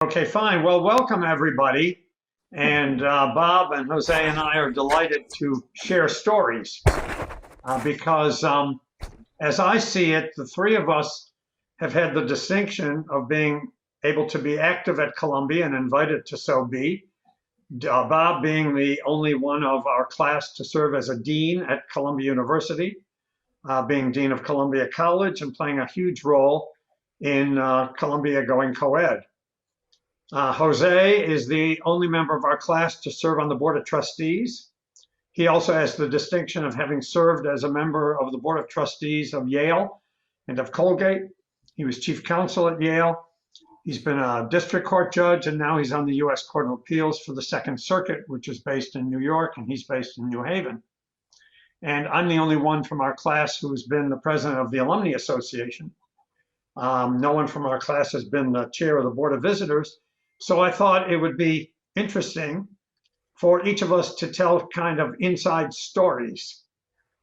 Okay, fine. Well, welcome everybody. And Bob and Jose and I are delighted to share stories because, as I see it, the three of us have had the distinction of being able to be active at Columbia and invited to so be. Bob being the only one of our class to serve as a dean at Columbia University, being dean of Columbia College and playing a huge role in Columbia going co-ed. Jose is the only member of our class to serve on the Board of Trustees. He also has the distinction of having served as a member of the Board of Trustees of Yale and of Colgate. He was chief counsel at Yale. He's been a district court judge, and now he's on the U.S. Court of Appeals for the Second Circuit, which is based in New York, and he's based in New Haven. And I'm the only one from our class who's been the president of the Alumni Association. No one from our class has been the chair of the Board of Visitors. So I thought it would be interesting for each of us to tell kind of inside stories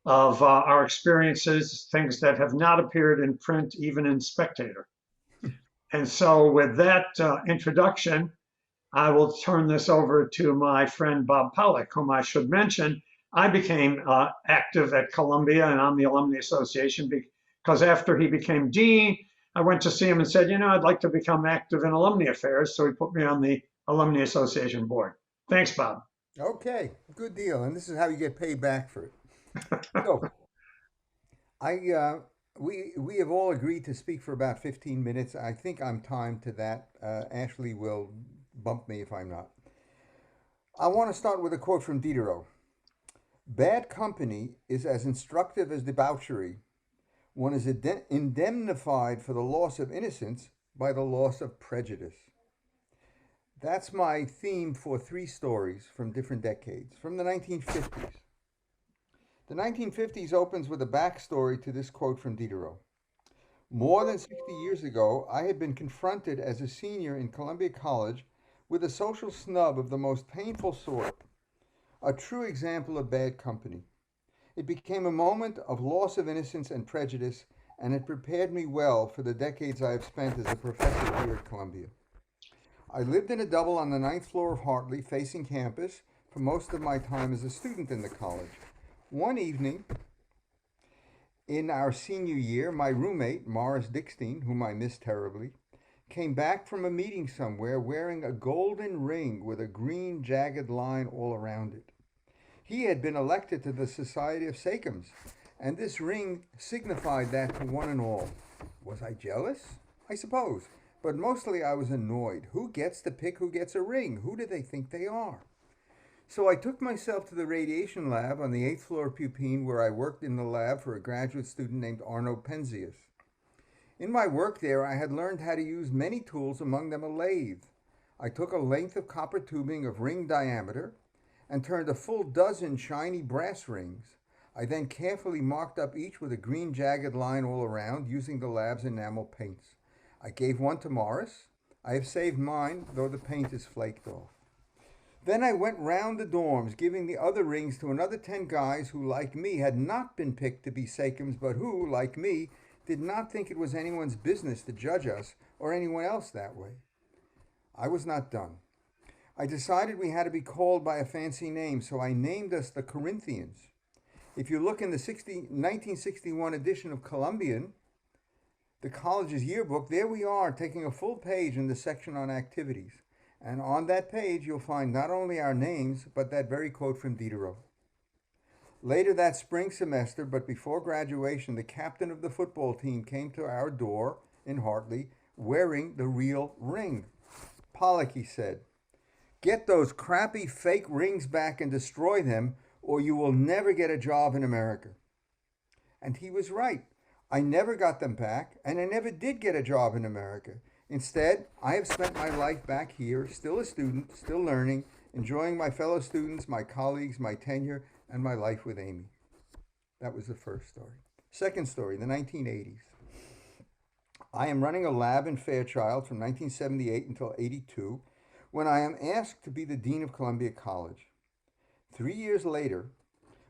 of our experiences, things that have not appeared in print, even in Spectator. And so with that introduction, I will turn this over to my friend Bob Pollock, whom I should mention. I became active at Columbia and on the Alumni Association because after he became dean, I went to see him and said, I'd like to become active in alumni affairs. So he put me on the Alumni Association board. Thanks, Bob. Okay, good deal. And this is how you get paid back for it. So I we have all agreed to speak for about 15 minutes. I think I'm timed to that. Ashley will bump me if I'm not. I want to start with a quote from Diderot. Bad company is as instructive as debauchery. One is indemnified for the loss of innocence by the loss of prejudice. That's my theme for three stories from different decades. From the 1950s. The 1950s opens with a backstory to this quote from Diderot. More than 60 years ago, I had been confronted as a senior in Columbia College with a social snub of the most painful sort, a true example of bad company. It became a moment of loss of innocence and prejudice, and it prepared me well for the decades I have spent as a professor here at Columbia. I lived in a double on the ninth floor of Hartley, facing campus, for most of my time as a student in the college. One evening, in our senior year, my roommate, Morris Dickstein, whom I miss terribly, came back from a meeting somewhere wearing a golden ring with a green jagged line all around it. He had been elected to the Society of Sachems, and this ring signified that to one and all. Was I jealous? I suppose. But mostly I was annoyed. Who gets to pick who gets a ring? Who do they think they are? So I took myself to the radiation lab on the 8th floor of Pupine, where I worked in the lab for a graduate student named Arno Penzias. In my work there, I had learned how to use many tools, among them a lathe. I took a length of copper tubing of ring diameter and turned a full dozen shiny brass rings. I then carefully marked up each with a green jagged line all around using the lab's enamel paints. I gave one to Morris. I have saved mine, though the paint is flaked off. Then I went round the dorms, giving the other rings to another 10 guys who, like me, had not been picked to be Sachems, but who, like me, did not think it was anyone's business to judge us or anyone else that way. I was not done. I decided we had to be called by a fancy name, so I named us the Corinthians. If you look in the 1961 edition of Columbian, the college's yearbook, there we are, taking a full page in the section on activities. And on that page, you'll find not only our names, but that very quote from Diderot. Later that spring semester, but before graduation, the captain of the football team came to our door in Hartley wearing the real ring. Pollock, he said, get those crappy fake rings back and destroy them, or you will never get a job in America. And he was right. I never got them back, and I never did get a job in America. Instead, I have spent my life back here, still a student, still learning, enjoying my fellow students, my colleagues, my tenure, and my life with Amy. That was the first story. Second story, the 1980s. I am running a lab in Fairchild from 1978 until 82 when I am asked to be the Dean of Columbia College. 3 years later,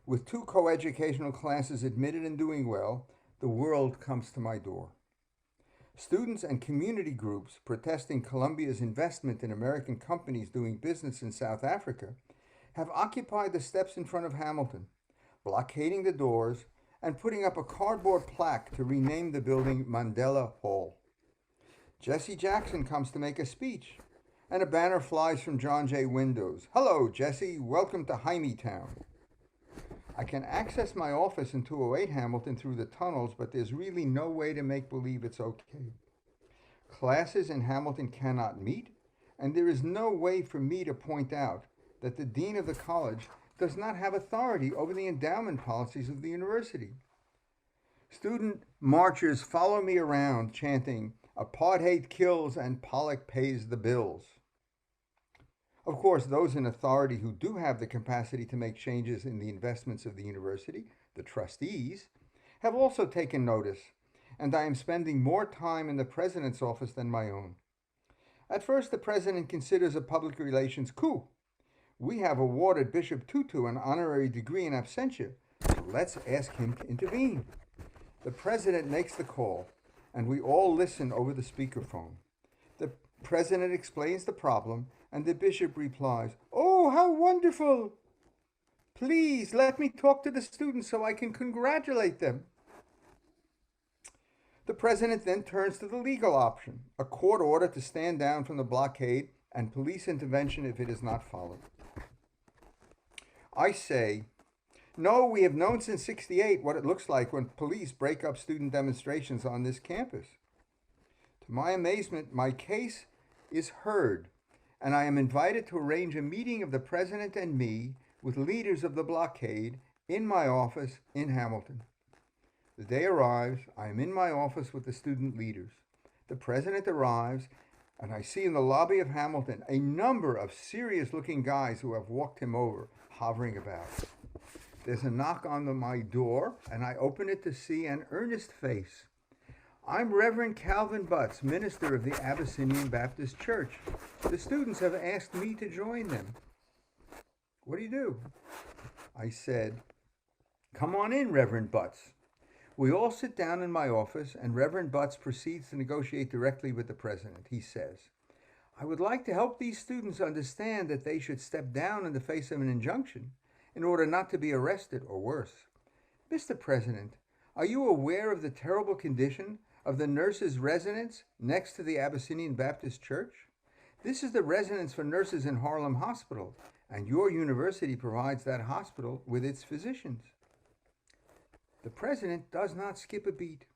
with 2 coeducational classes admitted and doing well, the world comes to my door. Students and community groups protesting Colombia's investment in American companies doing business in South Africa have occupied the steps in front of Hamilton, blockading the doors and putting up a cardboard plaque to rename the building Mandela Hall. Jesse Jackson comes to make a speech, and a banner flies from John Jay windows. Hello, Jesse. Welcome to Hymietown. I can access my office in 208 Hamilton through the tunnels, but there's really no way to make believe it's okay. Classes in Hamilton cannot meet, and there is no way for me to point out that the dean of the college does not have authority over the endowment policies of the university. Student marchers follow me around chanting, "Apartheid kills and Pollock pays the bills." Of course, those in authority who do have the capacity to make changes in the investments of the university, the trustees, have also taken notice, and I am spending more time in the president's office than my own. At first, the president considers a public relations coup. We have awarded Bishop Tutu an honorary degree in absentia, so let's ask him to intervene. The president makes the call, and we all listen over the speakerphone. The president explains the problem, and the bishop replies, "Oh, how wonderful! Please let me talk to the students so I can congratulate them." The president then turns to the legal option, a court order to stand down from the blockade and police intervention if it is not followed. I say, no, we have known since '68 what it looks like when police break up student demonstrations on this campus. To my amazement, my case is heard, and I am invited to arrange a meeting of the president and me with leaders of the blockade in my office in Hamilton. The day arrives, I am in my office with the student leaders. The president arrives, and I see in the lobby of Hamilton a number of serious-looking guys who have walked him over, hovering about. There's a knock on my door, and I open it to see an earnest face. I'm Reverend Calvin Butts, minister of the Abyssinian Baptist Church. The students have asked me to join them. What do you do? I said, "Come on in, Reverend Butts." We all sit down in my office, and Reverend Butts proceeds to negotiate directly with the president. He says, "I would like to help these students understand that they should step down in the face of an injunction in order not to be arrested or worse. Mr. President, are you aware of the terrible condition of the nurses' residence next to the Abyssinian Baptist Church? This is the residence for nurses in Harlem Hospital, and your university provides that hospital with its physicians." The president does not skip a beat.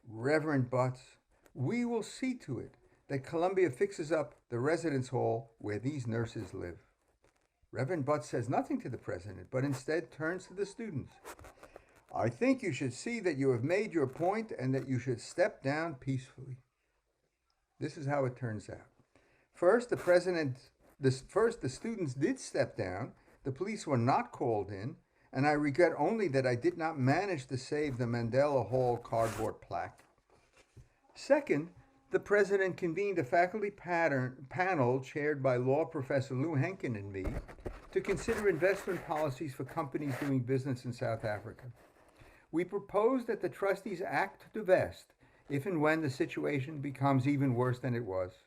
"Reverend Butts, we will see to it that Columbia fixes up the residence hall where these nurses live." Reverend Butts says nothing to the president, but instead turns to the students. "I think you should see that you have made your point and that you should step down peacefully." This is how it turns out. First, the students did step down. The police were not called in, and I regret only that I did not manage to save the Mandela Hall cardboard plaque. Second, the president convened a faculty panel chaired by law professor Lou Henkin and me to consider investment policies for companies doing business in South Africa. We proposed that the trustees act to divest if and when the situation becomes even worse than it was.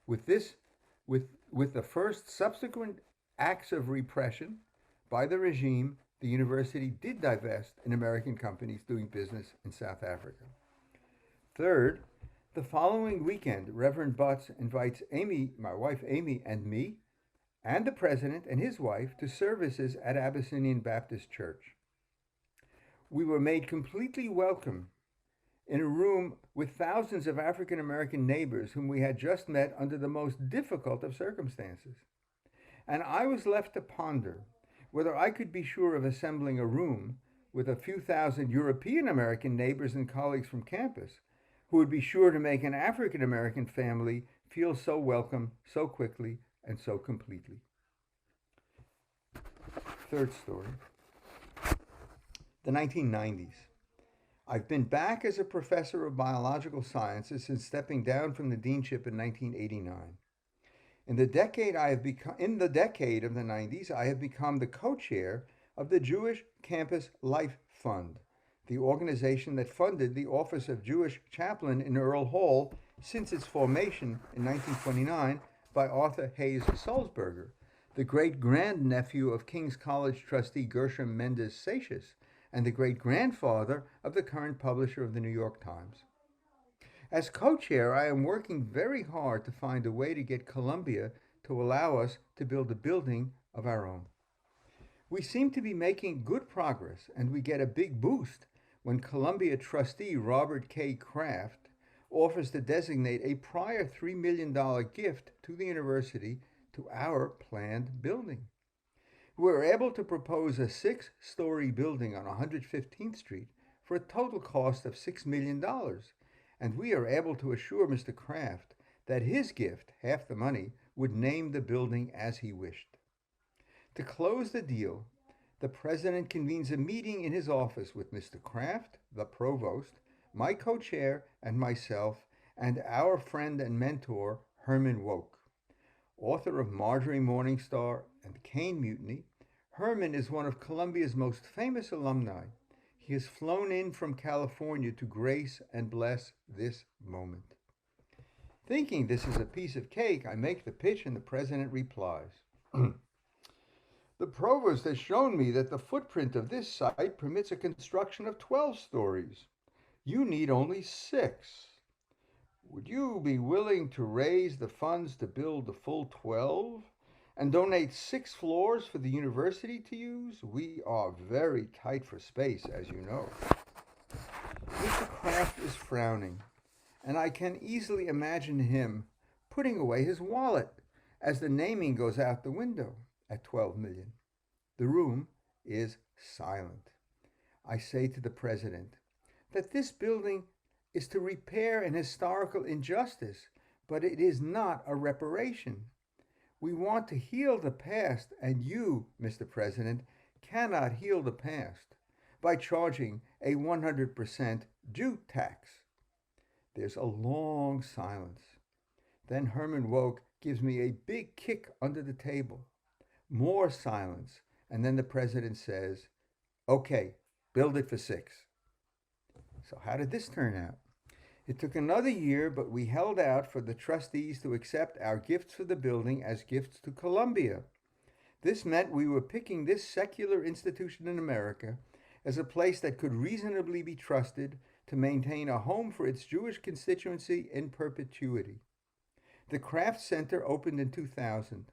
With the first subsequent acts of repression by the regime, the university did divest in American companies doing business in South Africa. Third, the following weekend, Reverend Butts invites Amy, my wife Amy, and me, and the president and his wife to services at Abyssinian Baptist Church. We were made completely welcome in a room with thousands of African American neighbors whom we had just met under the most difficult of circumstances. And I was left to ponder whether I could be sure of assembling a room with a few thousand European American neighbors and colleagues from campus who would be sure to make an African American family feel so welcome so quickly and so completely. Third story. The 1990s. I've been back as a professor of biological sciences since stepping down from the deanship in 1989. In the decade of the 90s, I have become the co-chair of the Jewish Campus Life Fund, the organization that funded the office of Jewish chaplain in Earl Hall since its formation in 1929 by Arthur Hayes Sulzberger, the great-grandnephew of King's College trustee Gershom Mendes Satius, and the great-grandfather of the current publisher of the New York Times. As co-chair, I am working very hard to find a way to get Columbia to allow us to build a building of our own. We seem to be making good progress, and we get a big boost when Columbia trustee Robert K. Kraft offers to designate a prior $3 million gift to the university to our planned building. We were able to propose a 6-story building on 115th Street for a total cost of $6 million, and we are able to assure Mr. Kraft that his gift, half the money, would name the building as he wished. To close the deal, the president convenes a meeting in his office with Mr. Kraft, the provost, my co-chair, and myself, and our friend and mentor, Herman Wouk. Author of Marjorie Morningstar and Caine Mutiny, Herman is one of Columbia's most famous alumni. He has flown in from California to grace and bless this moment. Thinking this is a piece of cake, I make the pitch and the president replies. The provost has shown me that the footprint of this site permits a construction of 12 stories. You need only 6. Would you be willing to raise the funds to build the full 12 and donate 6 floors for the university to use? We are very tight for space, as you know. Mr. Kraft is frowning, and I can easily imagine him putting away his wallet as the naming goes out the window at 12 million. The room is silent. I say to the president that this building is to repair an historical injustice, but it is not a reparation. We want to heal the past, and you, Mr. President, cannot heal the past by charging a 100% Jew tax. There's a long silence. Then Herman Wouk gives me a big kick under the table. More silence, and then the president says, "Okay, build it for 6. So how did this turn out? It took another year, but we held out for the trustees to accept our gifts for the building as gifts to Columbia. This meant we were picking this secular institution in America as a place that could reasonably be trusted to maintain a home for its Jewish constituency in perpetuity. The Kraft Center opened in 2000,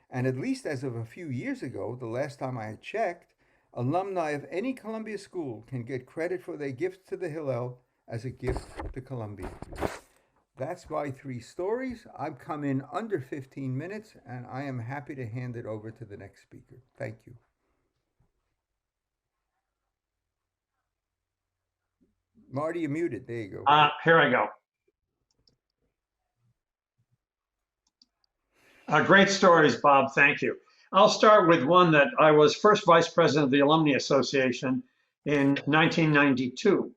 and at least as of a few years ago, the last time I had checked, alumni of any Columbia school can get credit for their gifts to the Hillel as a gift to Columbia. That's my 3 stories. I've come in under 15 minutes, and I am happy to hand it over to the next speaker. Thank you. Marty, you're muted. There you go. Here I go. Great stories, Bob. Thank you. I'll start with one that I was first vice president of the Alumni Association in 1992.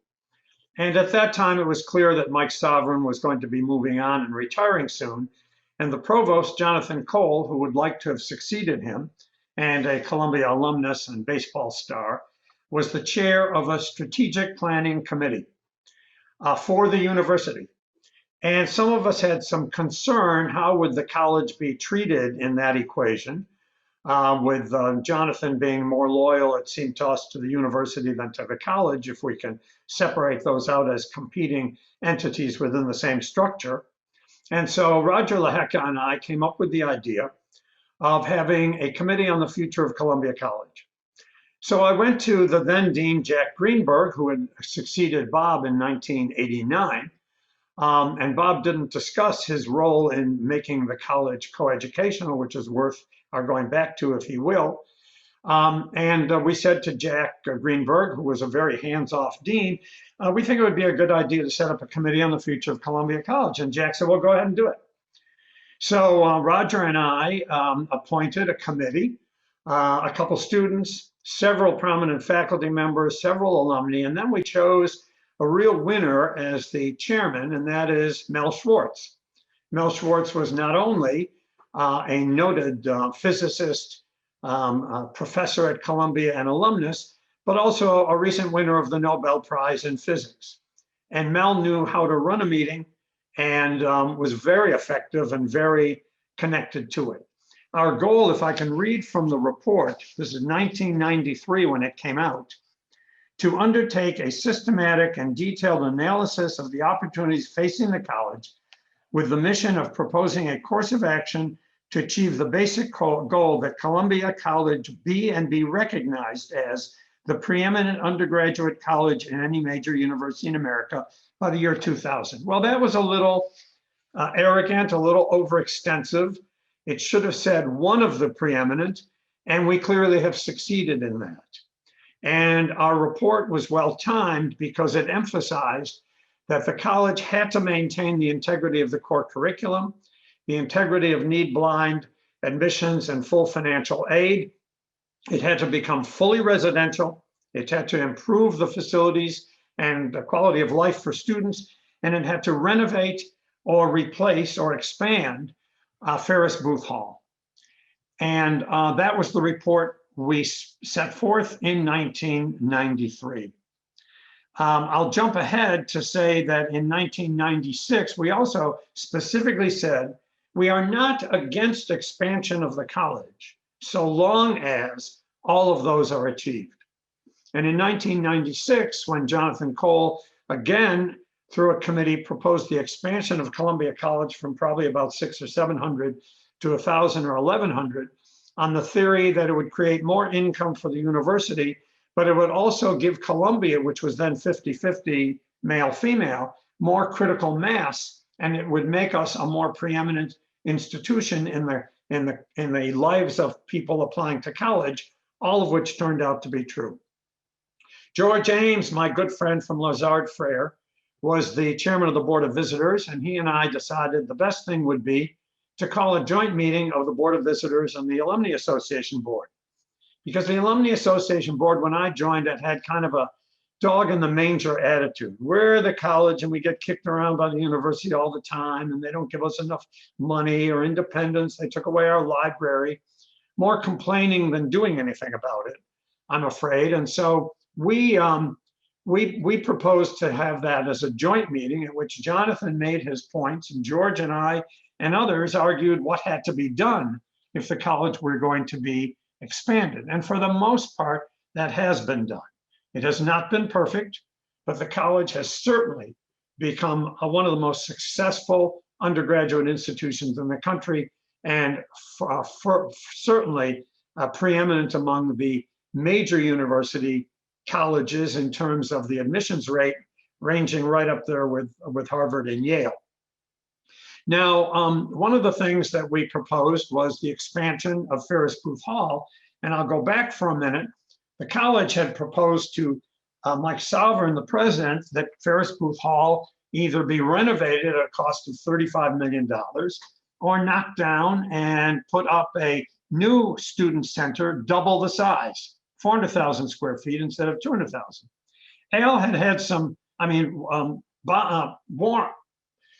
And at that time, it was clear that Mike Sovereign was going to be moving on and retiring soon. And the provost, Jonathan Cole, who would like to have succeeded him, and a Columbia alumnus and baseball star, was the chair of a strategic planning committee for the university. And some of us had some concern, how would the college be treated in that equation? With Jonathan being more loyal, it seemed to us, to the university than to the college, if we can separate those out as competing entities within the same structure. And so Roger LaHecca and I came up with the idea of having a committee on the future of Columbia College. So I went to the then dean, Jack Greenberg, who had succeeded Bob in 1989. And Bob didn't discuss his role in making the college coeducational, which is worth our going back to, if he will. And we said to Jack Greenberg, who was a very hands-off dean, we think it would be a good idea to set up a committee on the future of Columbia College. And Jack said, well, go ahead and do it. So Roger and I appointed a committee, a couple students, several prominent faculty members, several alumni, and then we chose a real winner as the chairman, and that is Mel Schwartz. Mel Schwartz was not only a noted physicist, professor at Columbia and alumnus, but also a recent winner of the Nobel Prize in Physics. And Mel knew how to run a meeting and was very effective and very connected to it. Our goal, if I can read from the report, this is 1993 when it came out, to undertake a systematic and detailed analysis of the opportunities facing the college with the mission of proposing a course of action to achieve the basic goal that Columbia College be and be recognized as the preeminent undergraduate college in any major university in America by the year 2000. Well, that was a little arrogant, a little overextensive. It should have said one of the preeminent, and we clearly have succeeded in that. And our report was well timed because it emphasized that the college had to maintain the integrity of the core curriculum, the integrity of need-blind admissions and full financial aid. It had to become fully residential. It had to improve the facilities and the quality of life for students, and it had to renovate or replace or expand Ferris Booth Hall. And that was the report we set forth in 1993. I'll jump ahead to say that in 1996, we also specifically said, we are not against expansion of the college, so long as all of those are achieved. And in 1996, when Jonathan Cole, again, through a committee, proposed the expansion of Columbia College from probably about 600 or 700 to 1,000 or 1,100, on the theory that it would create more income for the university, but it would also give Columbia, which was then 50-50 male-female, more critical mass, and it would make us a more preeminent institution in the lives of people applying to college, all of which turned out to be true. George Ames, my good friend from Lazard Frere, was the chairman of the Board of Visitors, and he and I decided the best thing would be to call a joint meeting of the Board of Visitors and the Alumni Association Board. Because the Alumni Association Board, when I joined it, had kind of a dog in the manger attitude. We're the college and we get kicked around by the university all the time, and they don't give us enough money or independence. They took away our library, more complaining than doing anything about it, I'm afraid. And so we proposed to have that as a joint meeting at which Jonathan made his points, and George and I and others argued what had to be done if the college were going to be expanded. And for the most part, that has been done. It has not been perfect, but the college has certainly become one of the most successful undergraduate institutions in the country, and certainly preeminent among the major university colleges in terms of the admissions rate, ranging right up there with Harvard and Yale. Now, one of the things that we proposed was the expansion of Ferris Booth Hall, and I'll go back for a minute. The college had proposed to Mike Salvern, the president, that Ferris Booth Hall either be renovated at a cost of $35 million or knocked down and put up a new student center, double the size, 400,000 square feet instead of 200,000. Al had some,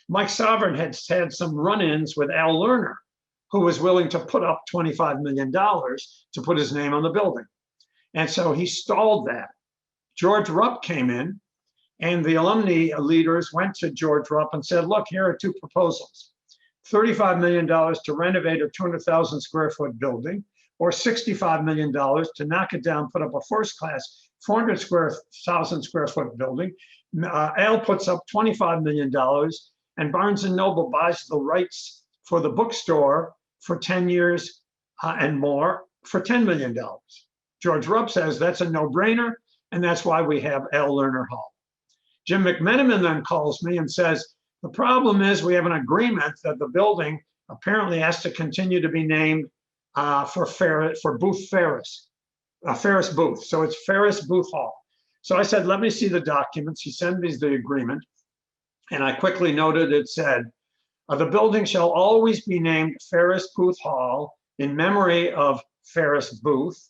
Mike Salvern had had some run-ins with Al Lerner, who was willing to put up $25 million to put his name on the building. And so he stalled that. George Rupp came in, and the alumni leaders went to George Rupp and said, look, here are two proposals. $35 million to renovate a 200,000 square foot building, or $65 million to knock it down, put up a first class 400,000 square foot building. Al puts up $25 million, and Barnes & Noble buys the rights for the bookstore for 10 years and more for $10 million. George Rupp says that's a no-brainer, and that's why we have Al Lerner Hall. Jim McMenamin then calls me and says, the problem is we have an agreement that the building apparently has to continue to be named for Booth Ferris, Ferris Booth. So it's Ferris Booth Hall. So I said, let me see the documents. He sent me the agreement, and I quickly noted it said, the building shall always be named Ferris Booth Hall in memory of Ferris Booth,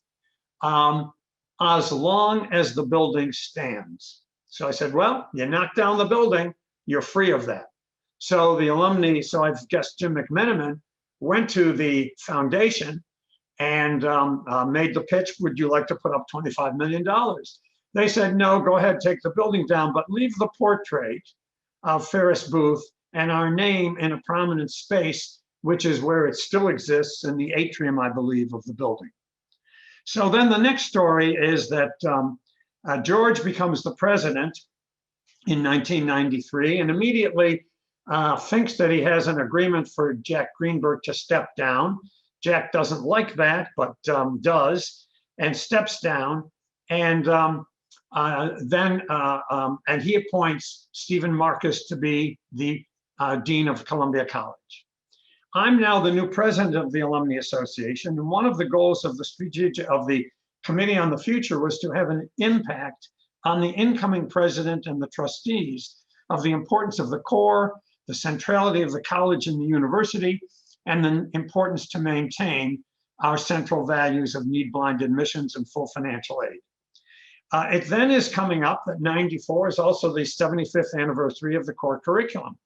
as long as the building stands. So I said, well, you knock down the building, you're free of that. So the alumni, so I guess Jim McMenamin, went to the foundation and made the pitch, would you like to put up $25 million? They said, no, go ahead, take the building down, but leave the portrait of Ferris Booth and our name in a prominent space, which is where it still exists in the atrium, I believe, of the building. So then the next story is that George becomes the president in 1993 and immediately thinks that he has an agreement for Jack Greenberg to step down. Jack doesn't like that, but does, and steps down. And and he appoints Stephen Marcus to be the Dean of Columbia College. I'm now the new president of the Alumni Association, and one of the goals of the Committee on the Future was to have an impact on the incoming president and the trustees of the importance of the core, the centrality of the college and the university, and the importance to maintain our central values of need-blind admissions and full financial aid. It then is coming up that 94 is also the 75th anniversary of the core curriculum.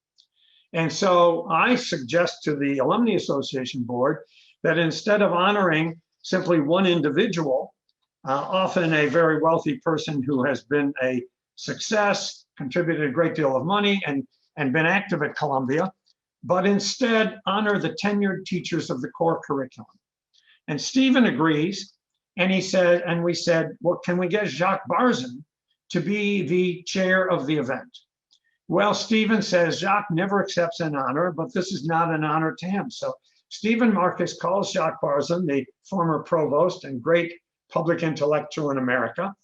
And so I suggest to the Alumni Association board that instead of honoring simply one individual, often a very wealthy person who has been a success, contributed a great deal of money, and been active at Columbia, but instead honor the tenured teachers of the core curriculum. And Stephen agrees, and he said, and we said, well, can we get Jacques Barzun to be the chair of the event? Well, Stephen says Jacques never accepts an honor, but this is not an honor to him. So Stephen Marcus calls Jacques Barzun, the former provost and great public intellectual in America,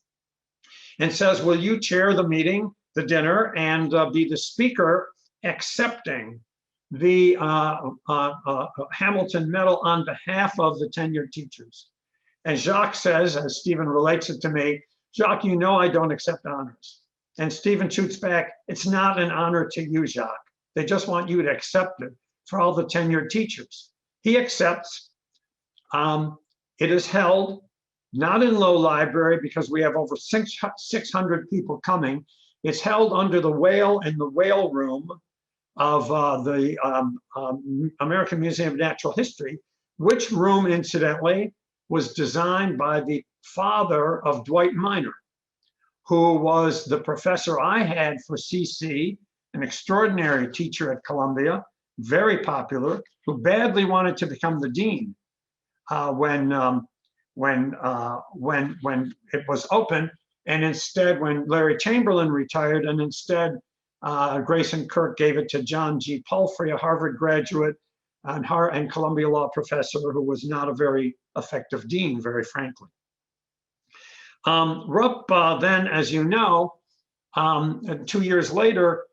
and says, will you chair the meeting, the dinner, and be the speaker accepting the Hamilton Medal on behalf of the tenured teachers? And Jacques says, as Stephen relates it to me, Jacques, you know I don't accept honors. And Stephen shoots back, it's not an honor to you, Jacques. They just want you to accept it for all the tenured teachers. He accepts. It is held not in Low Library because we have over 600 people coming. It's held under the whale in the whale room of the American Museum of Natural History, which room, incidentally, was designed by the father of Dwight Miner, who was the professor I had for CC, an extraordinary teacher at Columbia, very popular, who badly wanted to become the dean when it was open, and instead, when Larry Chamberlain retired, and instead Grayson Kirk gave it to John G. Palfrey, a Harvard graduate and Columbia Law professor, who was not a very effective dean, very frankly. Rupp then, as you know, 2 years later,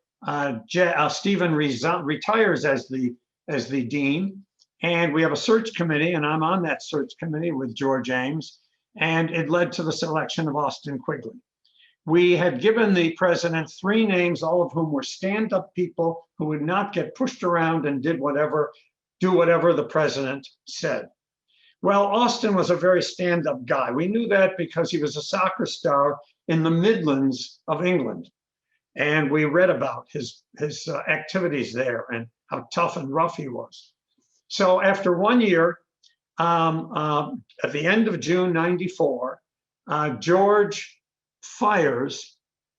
Stephen retires as the dean, and we have a search committee, and I'm on that search committee with George Ames, and it led to the selection of Austin Quigley. We had given the president 3 names, all of whom were stand-up people who would not get pushed around and do whatever the president said. Well, Austin was a very stand-up guy. We knew that because he was a soccer star in the Midlands of England. And we read about his activities there and how tough and rough he was. So after 1 year, at the end of June 94, George fires,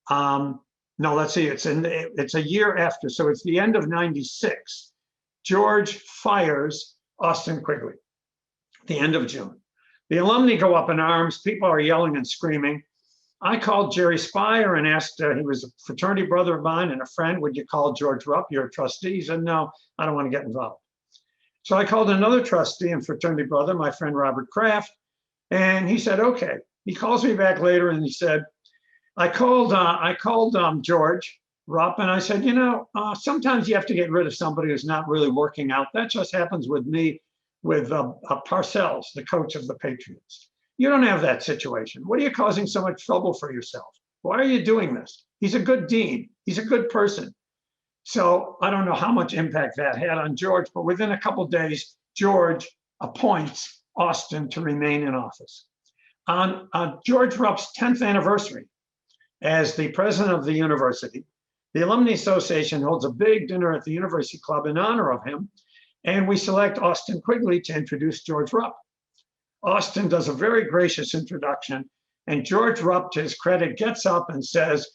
no, let's see, it's a year after, so it's the end of 96. George fires Austin Quigley, the end of June. The alumni go up in arms, people are yelling and screaming. I called Jerry Spire and asked, he was a fraternity brother of mine and a friend, would you call George Rupp, you're a trustee? He said, no, I don't want to get involved. So I called another trustee and fraternity brother, my friend Robert Kraft, and he said, okay. He calls me back later and he said, I called George Rupp and I said, you know, sometimes you have to get rid of somebody who's not really working out. That just happens with me, with Parcells, the coach of the Patriots. You don't have that situation. What are you causing so much trouble for yourself? Why are you doing this? He's a good dean. He's a good person. So I don't know how much impact that had on George, but within a couple of days, George appoints Austin to remain in office. On George Rupp's 10th anniversary as the president of the university, the Alumni Association holds a big dinner at the University Club in honor of him, and we select Austin Quigley to introduce George Rupp. Austin does a very gracious introduction, and George Rupp, to his credit, gets up and says,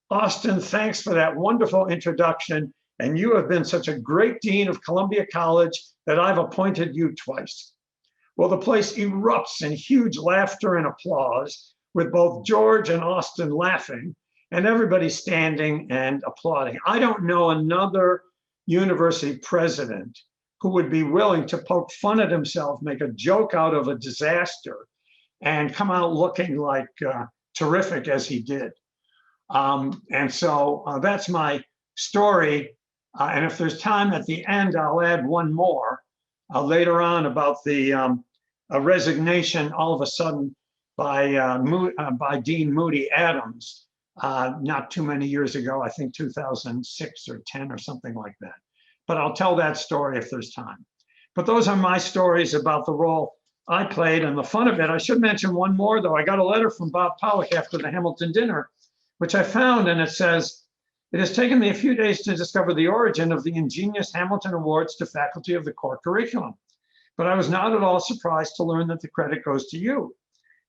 Austin, thanks for that wonderful introduction, and you have been such a great dean of Columbia College that I've appointed you twice. Well, the place erupts in huge laughter and applause, with both George and Austin laughing, and everybody standing and applauding. I don't know another university president who would be willing to poke fun at himself, make a joke out of a disaster, and come out looking like terrific as he did. And so that's my story. And if there's time at the end, I'll add one more later on about the a resignation all of a sudden by Dean Moody Adams, not too many years ago, I think 2006 or 10 or something like that. But I'll tell that story if there's time. But those are my stories about the role I played and the fun of it. I should mention one more, though. I got a letter from Bob Pollock after the Hamilton dinner, which I found, and it says, it has taken me a few days to discover the origin of the ingenious Hamilton Awards to faculty of the core curriculum. But I was not at all surprised to learn that the credit goes to you.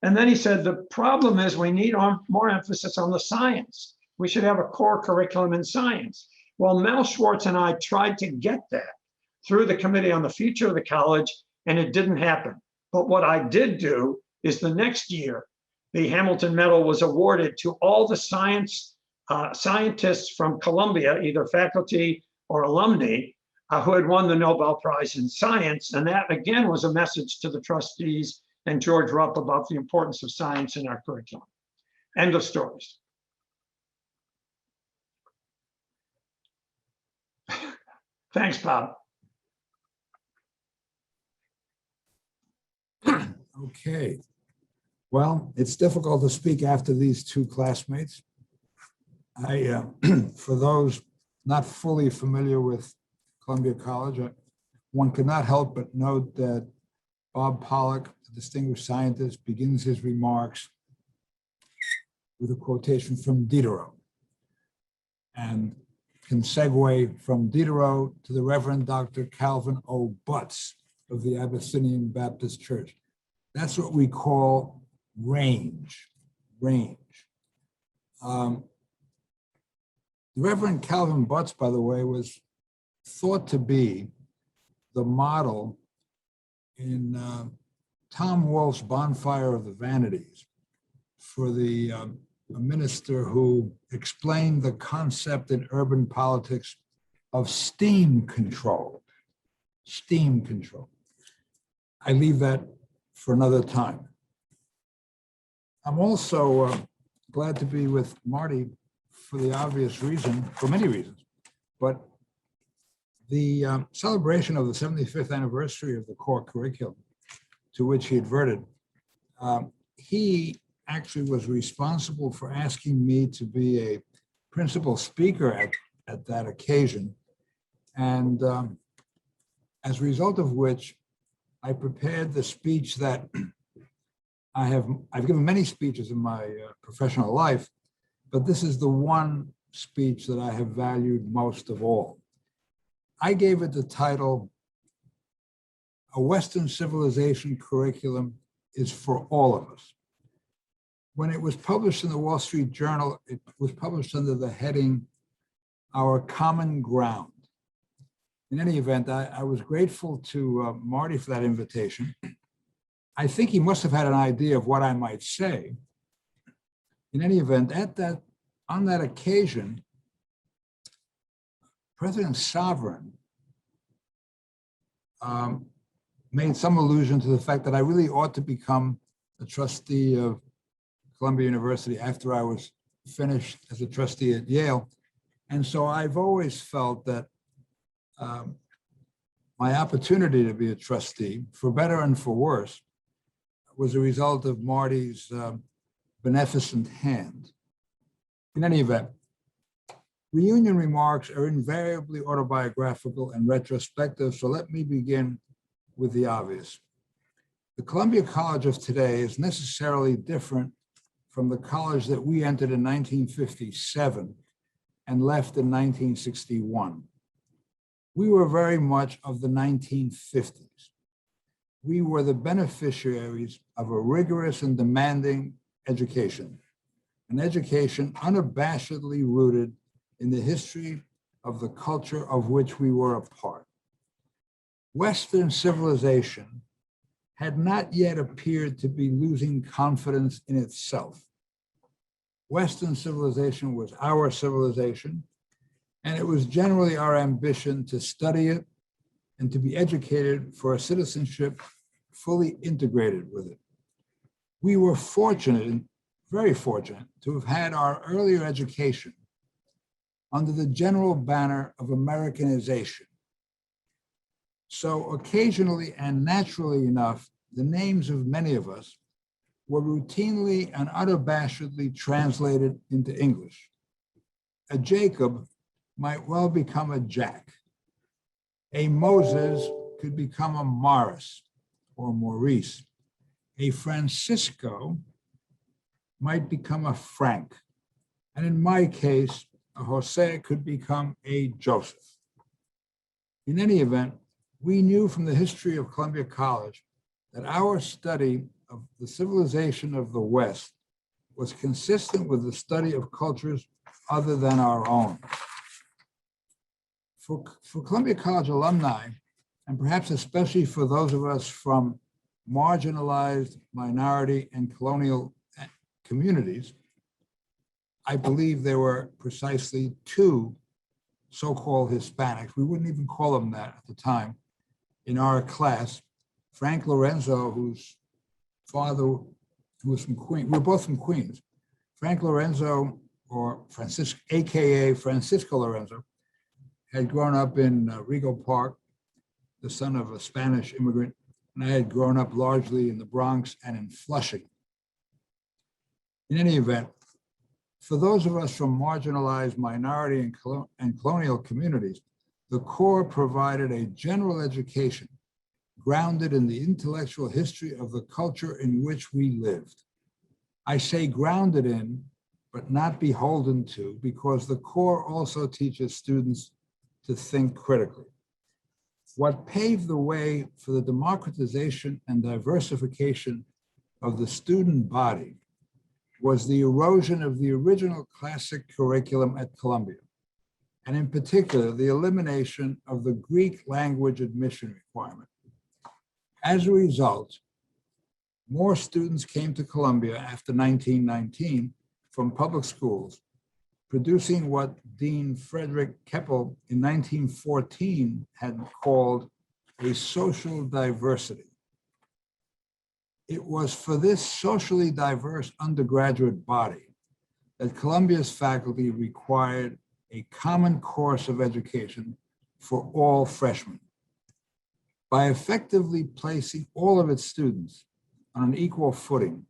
And then he said, the problem is we need more emphasis on the science. We should have a core curriculum in science. Well, Mel Schwartz and I tried to get that through the Committee on the Future of the College, and it didn't happen. But what I did do is the next year, the Hamilton Medal was awarded to all the scientists from Columbia, either faculty or alumni, who had won the Nobel Prize in Science. And that, again, was a message to the trustees and George Rupp about the importance of science in our curriculum. End of stories. Thanks, Bob. Okay. Well, it's difficult to speak after these two classmates. For those not fully familiar with Columbia College, one cannot help but note that Bob Pollock, a distinguished scientist, begins his remarks with a quotation from Diderot, and can segue from Diderot to the Reverend Dr. Calvin O. Butts of the Abyssinian Baptist Church. That's what we call range. The Reverend Calvin Butts, by the way, was thought to be the model in Tom Wolfe's Bonfire of the Vanities for the a minister who explained the concept in urban politics of steam control. Steam control. I leave that for another time. I'm also glad to be with Marty for the obvious reason, for many reasons, but the celebration of the 75th anniversary of the core curriculum to which he adverted, he actually was responsible for asking me to be a principal speaker at that occasion. And as a result of which, I prepared the speech that I've given many speeches in my professional life, but this is the one speech that I have valued most of all. I gave it the title, A Western Civilization Curriculum is for All of Us. When it was published in the Wall Street Journal, it was published under the heading, Our Common Ground. In any event, I was grateful to Marty for that invitation. I think he must have had an idea of what I might say. In any event, on that occasion, President Sovereign made some allusion to the fact that I really ought to become a trustee of Columbia University after I was finished as a trustee at Yale. And so I've always felt that my opportunity to be a trustee, for better and for worse, was a result of Marty's beneficent hand. In any event, reunion remarks are invariably autobiographical and retrospective, so let me begin with the obvious. The Columbia College of today is necessarily different from the college that we entered in 1957 and left in 1961. We were very much of the 1950s. we were the beneficiaries of a rigorous and demanding education, an education unabashedly rooted in the history of the culture of which we were a part. Western civilization had not yet appeared to be losing confidence in itself. Western civilization was our civilization, and it was generally our ambition to study it and to be educated for a citizenship fully integrated with it. We were fortunate, very fortunate, to have had our earlier education under the general banner of Americanization. So occasionally and naturally enough, the names of many of us were routinely and unabashedly translated into English. A Jacob might well become a Jack. A Moses could become a Morris or Maurice. A Francisco might become a Frank. And in my case, a Jose could become a Joseph. In any event, we knew from the history of Columbia College that our study of the civilization of the West was consistent with the study of cultures other than our own. For Columbia College alumni, and perhaps especially for those of us from marginalized minority and colonial communities, I believe there were precisely two so-called Hispanics. We wouldn't even call them that at the time. In our class, Frank Lorenzo, whose father, who was from Queens, we're both from Queens. Frank Lorenzo, or Francisco, AKA Francisco Lorenzo, had grown up in Rego Park, the son of a Spanish immigrant, and I had grown up largely in the Bronx and in Flushing. In any event, for those of us from marginalized minority and colonial communities, the Corps provided a general education grounded in the intellectual history of the culture in which we lived. I say grounded in, but not beholden to, because the Corps also teaches students to think critically. What paved the way for the democratization and diversification of the student body was the erosion of the original classic curriculum at Columbia, and in particular, the elimination of the Greek language admission requirement. As a result, more students came to Columbia after 1919 from public schools, producing what Dean Frederick Keppel in 1914 had called a social diversity. It was for this socially diverse undergraduate body that Columbia's faculty required a common course of education for all freshmen. By effectively placing all of its students on an equal footing,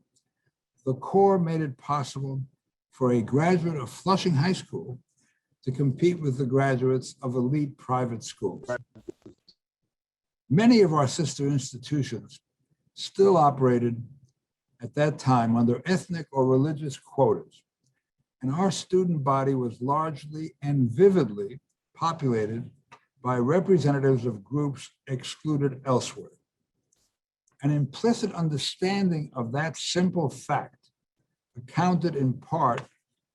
the Corps made it possible for a graduate of Flushing High School to compete with the graduates of elite private schools. Many of our sister institutions still operated at that time under ethnic or religious quotas, and our student body was largely and vividly populated by representatives of groups excluded elsewhere. An implicit understanding of that simple fact accounted in part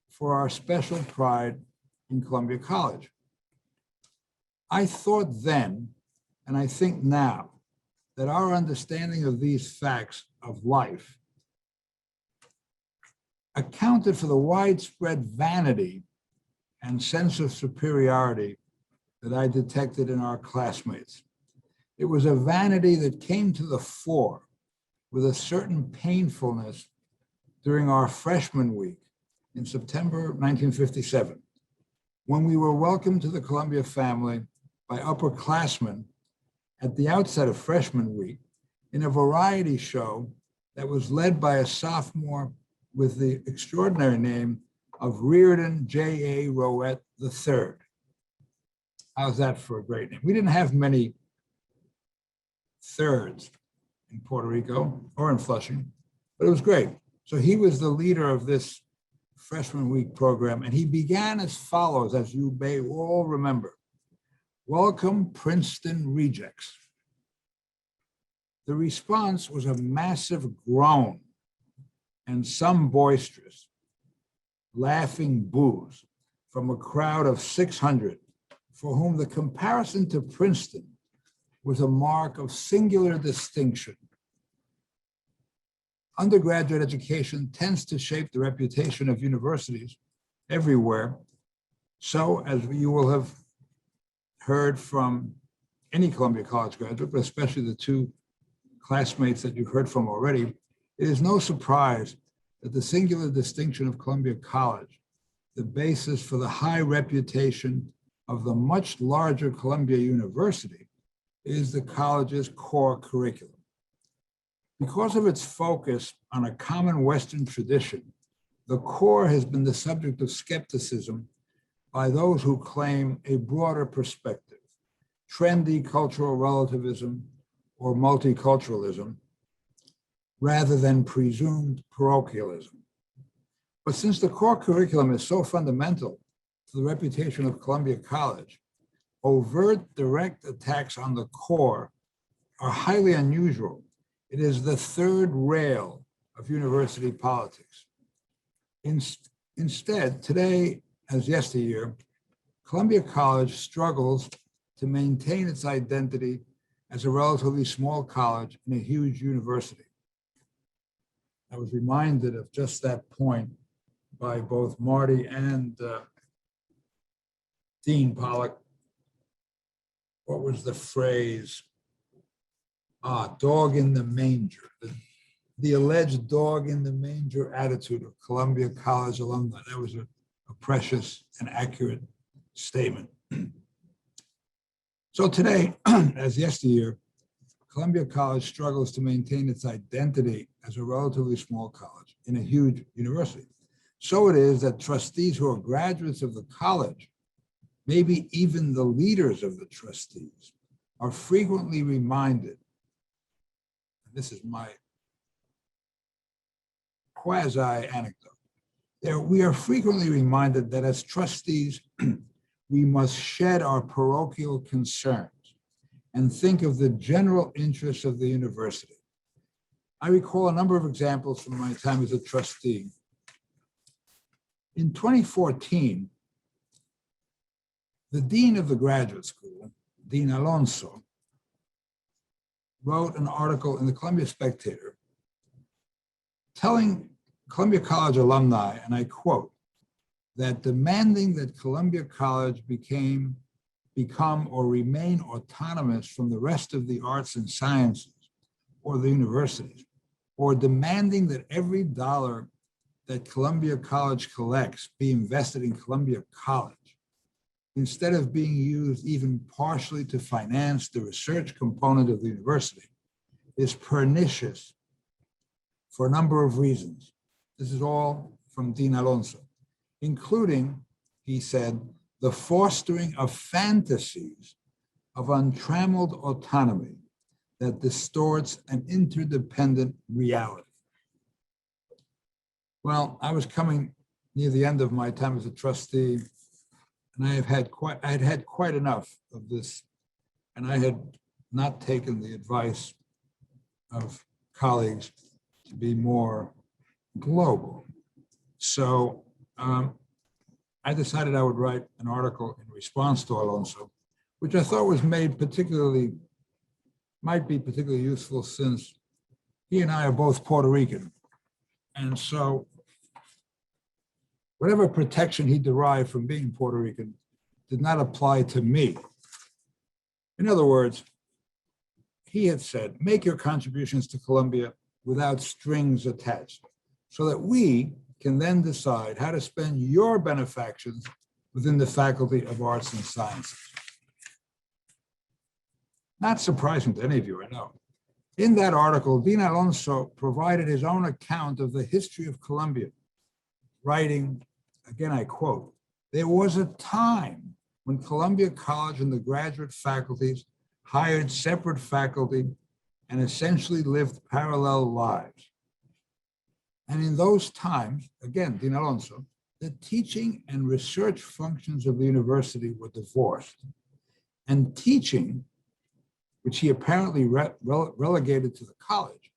for our special pride in Columbia College. I thought then, and I think now, that our understanding of these facts of life accounted for the widespread vanity and sense of superiority that I detected in our classmates. It was a vanity that came to the fore with a certain painfulness during our freshman week in September 1957, when we were welcomed to the Columbia family by upperclassmen at the outset of freshman week in a variety show that was led by a sophomore with the extraordinary name of Reardon J.A. Rowett III. How's that for a great name? We didn't have many thirds in Puerto Rico or in Flushing, but it was great. So he was the leader of this freshman week program, and he began as follows, as you may all remember. Welcome, Princeton rejects. The response was a massive groan and some boisterous, laughing boos from a crowd of 600 for whom the comparison to Princeton was a mark of singular distinction. Undergraduate education tends to shape the reputation of universities everywhere. So, as you will have heard from any Columbia College graduate, but especially the two classmates that you've heard from already, it is no surprise that the singular distinction of Columbia College, the basis for the high reputation of the much larger Columbia University, is the college's core curriculum. Because of its focus on a common Western tradition, the core has been the subject of skepticism by those who claim a broader perspective, trendy cultural relativism or multiculturalism, rather than presumed parochialism. But since the core curriculum is so fundamental to the reputation of Columbia College, overt direct attacks on the core are highly unusual. It is the third rail of university politics. Instead, today, as yesteryear, Columbia College struggles to maintain its identity as a relatively small college in a huge university. I was reminded of just that point by both Marty and Dean Pollack. What was the phrase? Dog in the manger. The alleged dog in the manger attitude of Columbia College alumni. That was a precious and accurate statement. So today, as yesteryear, Columbia College struggles to maintain its identity as a relatively small college in a huge university. So it is that trustees who are graduates of the college, maybe even the leaders of the trustees, are frequently reminded, and this is my quasi-anecdote, we are frequently reminded that as trustees, we must shed our parochial concerns and think of the general interests of the university. I recall a number of examples from my time as a trustee. In 2014, the dean of the graduate school, Dean Alonso, wrote an article in the Columbia Spectator telling Columbia College alumni, and I quote, that demanding that Columbia College become or remain autonomous from the rest of the arts and sciences or the universities, or demanding that every dollar that Columbia College collects be invested in Columbia College, instead of being used even partially to finance the research component of the university, is pernicious for a number of reasons. This is all from Dean Alonso, including, he said, the fostering of fantasies of untrammeled autonomy that distorts an interdependent reality. Well, I was coming near the end of my time as a trustee, and I had had quite enough of this, and I had not taken the advice of colleagues to be more global. So I decided I would write an article in response to Alonso, which I thought was might be particularly useful since he and I are both Puerto Rican. And so whatever protection he derived from being Puerto Rican did not apply to me. In other words, he had said, make your contributions to Columbia without strings attached, so that we can then decide how to spend your benefactions within the Faculty of Arts and Sciences. Not surprising to any of you, I know. In that article, Dean Alonso provided his own account of the history of Columbia, writing, again, I quote, there was a time when Columbia College and the graduate faculties hired separate faculty and essentially lived parallel lives. And in those times, again, Dean Alonso, the teaching and research functions of the university were divorced. And teaching which he apparently relegated to the college,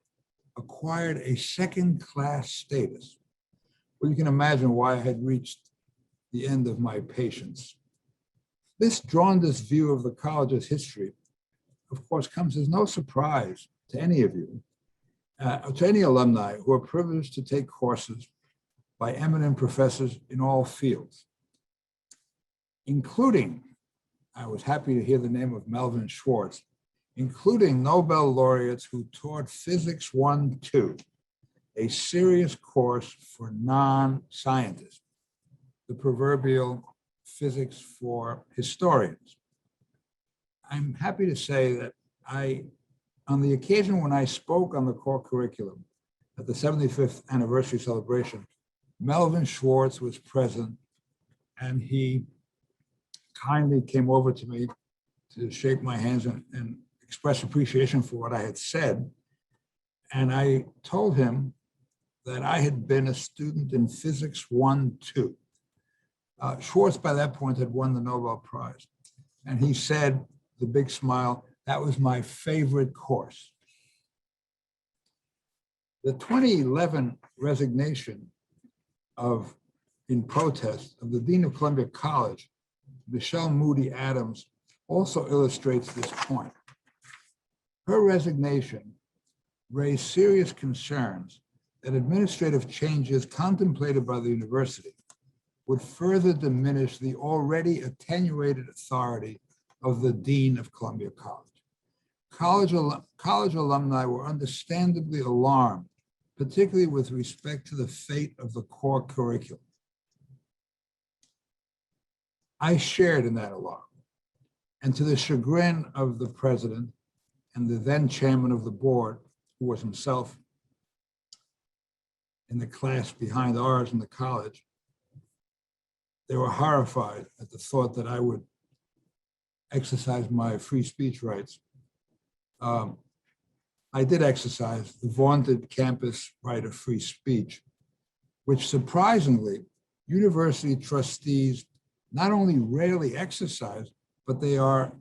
acquired a second-class status. Well, you can imagine why I had reached the end of my patience. This jaundiced view of the college's history, of course, comes as no surprise to any of you, to any alumni who are privileged to take courses by eminent professors in all fields, including, I was happy to hear the name of Melvin Schwartz, including Nobel laureates who taught Physics 1-2, a serious course for non-scientists, the proverbial physics for historians. I'm happy to say that on the occasion when I spoke on the core curriculum at the 75th anniversary celebration, Melvin Schwartz was present, and he kindly came over to me to shake my hands and express appreciation for what I had said. And I told him that I had been a student in Physics 1-2. Schwartz, by that point, had won the Nobel Prize. And he said, the big smile, that was my favorite course. The 2011 resignation in protest of the Dean of Columbia College, Michelle Moody Adams, also illustrates this point. Her resignation raised serious concerns that administrative changes contemplated by the university would further diminish the already attenuated authority of the Dean of Columbia College. College alumni were understandably alarmed, particularly with respect to the fate of the core curriculum. I shared in that alarm, and to the chagrin of the president and the then chairman of the board, who was himself in the class behind ours in the college, they were horrified at the thought that I would exercise my free speech rights. I did exercise the vaunted campus right of free speech, which surprisingly, university trustees not only rarely exercise, but they are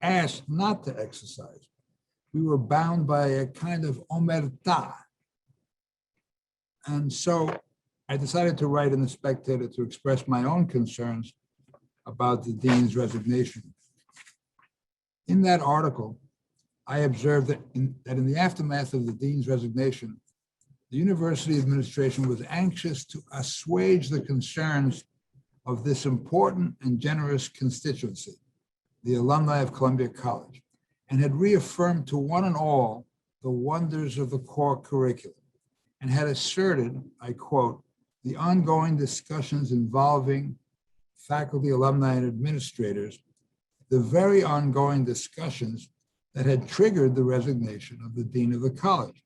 asked not to exercise. We were bound by a kind of omerta. And so I decided to write in The Spectator to express my own concerns about the dean's resignation. In that article, I observed that in the aftermath of the dean's resignation, the university administration was anxious to assuage the concerns of this important and generous constituency, the alumni of Columbia College, and had reaffirmed to one and all the wonders of the core curriculum, and had asserted, I quote, the ongoing discussions involving faculty, alumni, and administrators, the very ongoing discussions that had triggered the resignation of the dean of the college.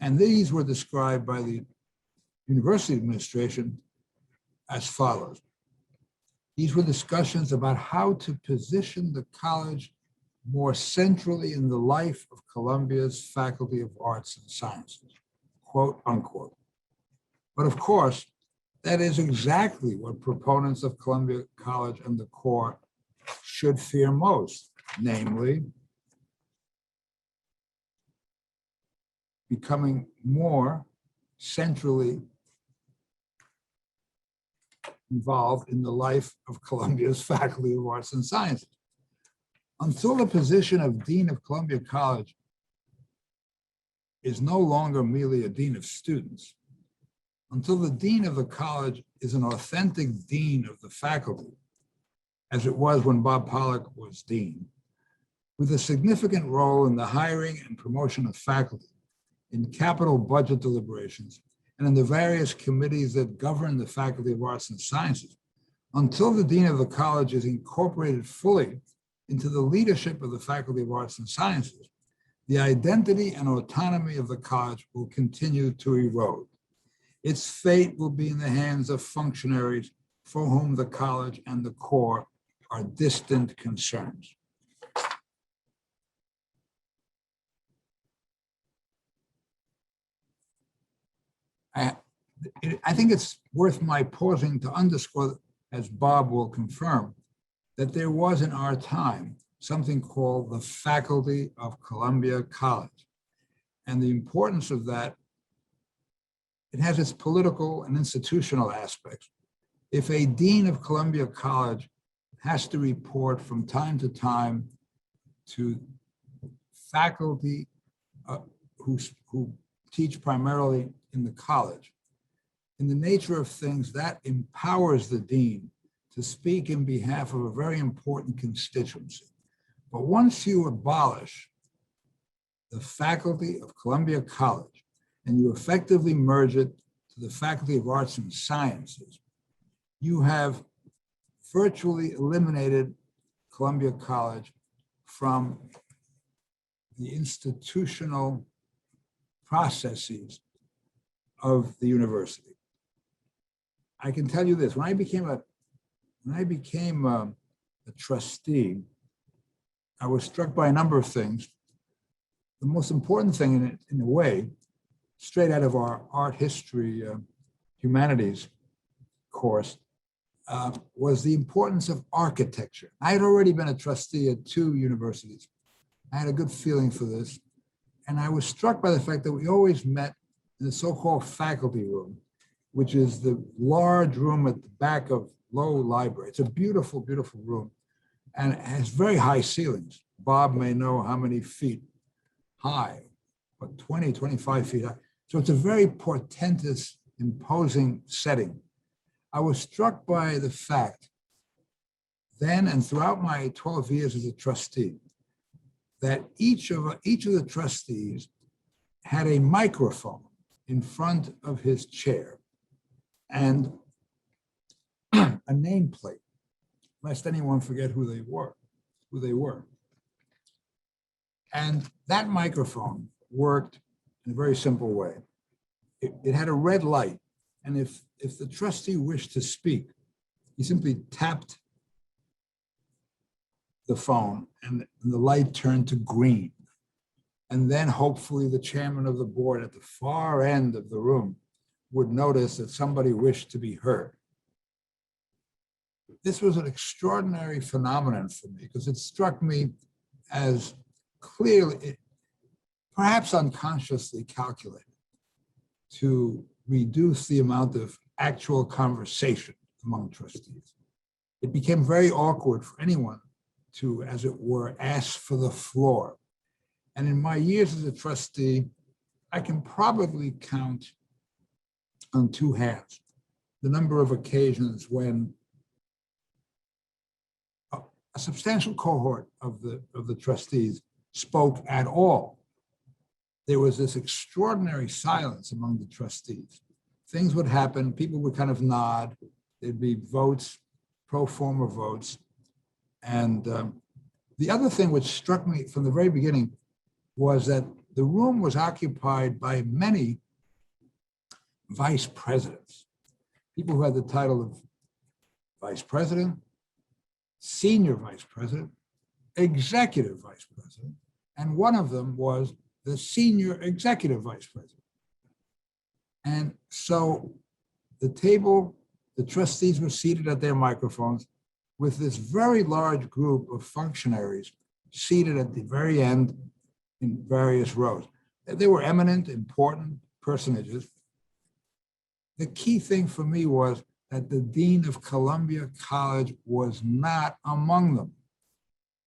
And these were described by the university administration as follows. These were discussions about how to position the college more centrally in the life of Columbia's Faculty of Arts and Sciences, quote unquote. But of course, that is exactly what proponents of Columbia College and the core should fear most, namely, becoming more centrally involved in the life of Columbia's Faculty of Arts and Sciences. Until the position of Dean of Columbia College is no longer merely a dean of students, until the dean of the college is an authentic dean of the faculty, as it was when Bob Pollock was dean, with a significant role in the hiring and promotion of faculty, in capital budget deliberations, and in the various committees that govern the Faculty of Arts and Sciences, until the dean of the college is incorporated fully into the leadership of the Faculty of Arts and Sciences, the identity and autonomy of the college will continue to erode. Its fate will be in the hands of functionaries for whom the college and the core are distant concerns. I think it's worth my pausing to underscore, as Bob will confirm, that there was in our time something called the Faculty of Columbia College. And the importance of that, it has its political and institutional aspects. If a dean of Columbia College has to report from time to time to faculty who teach primarily in the college, in the nature of things, that empowers the dean to speak in behalf of a very important constituency. But once you abolish the Faculty of Columbia College and you effectively merge it to the Faculty of Arts and Sciences, you have virtually eliminated Columbia College from the institutional processes of the university. I can tell you this: when I became a trustee, I was struck by a number of things. The most important thing, in a way, straight out of our art history humanities course, was the importance of architecture. I had already been a trustee at 2 universities. I had a good feeling for this. And I was struck by the fact that we always met in the so-called faculty room, which is the large room at the back of Low Library. It's a beautiful, beautiful room. And it has very high ceilings. Bob may know how many feet high, but 20, 25 feet high. So it's a very portentous, imposing setting. I was struck by the fact then and throughout my 12 years as a trustee that each of the trustees had a microphone in front of his chair and a nameplate, lest anyone forget who they were. And that microphone worked in a very simple way. It had a red light, and if the trustee wished to speak, he simply tapped the phone and the light turned to green. And then hopefully the chairman of the board at the far end of the room would notice that somebody wished to be heard. This was an extraordinary phenomenon for me because it struck me as clearly, perhaps unconsciously calculated to reduce the amount of actual conversation among trustees. It became very awkward for anyone to, as it were, ask for the floor. And in my years as a trustee, I can probably count on 2 hands the number of occasions when a substantial cohort of the trustees spoke at all. There was this extraordinary silence among the trustees. Things would happen, people would kind of nod, there'd be votes, pro forma votes. And the other thing which struck me from the very beginning was that the room was occupied by many vice presidents, people who had the title of vice president, senior vice president, executive vice president, and one of them was the senior executive vice president. And so the trustees were seated at their microphones with this very large group of functionaries seated at the very end in various rows. They were eminent, important personages. The key thing for me was that the dean of Columbia College was not among them.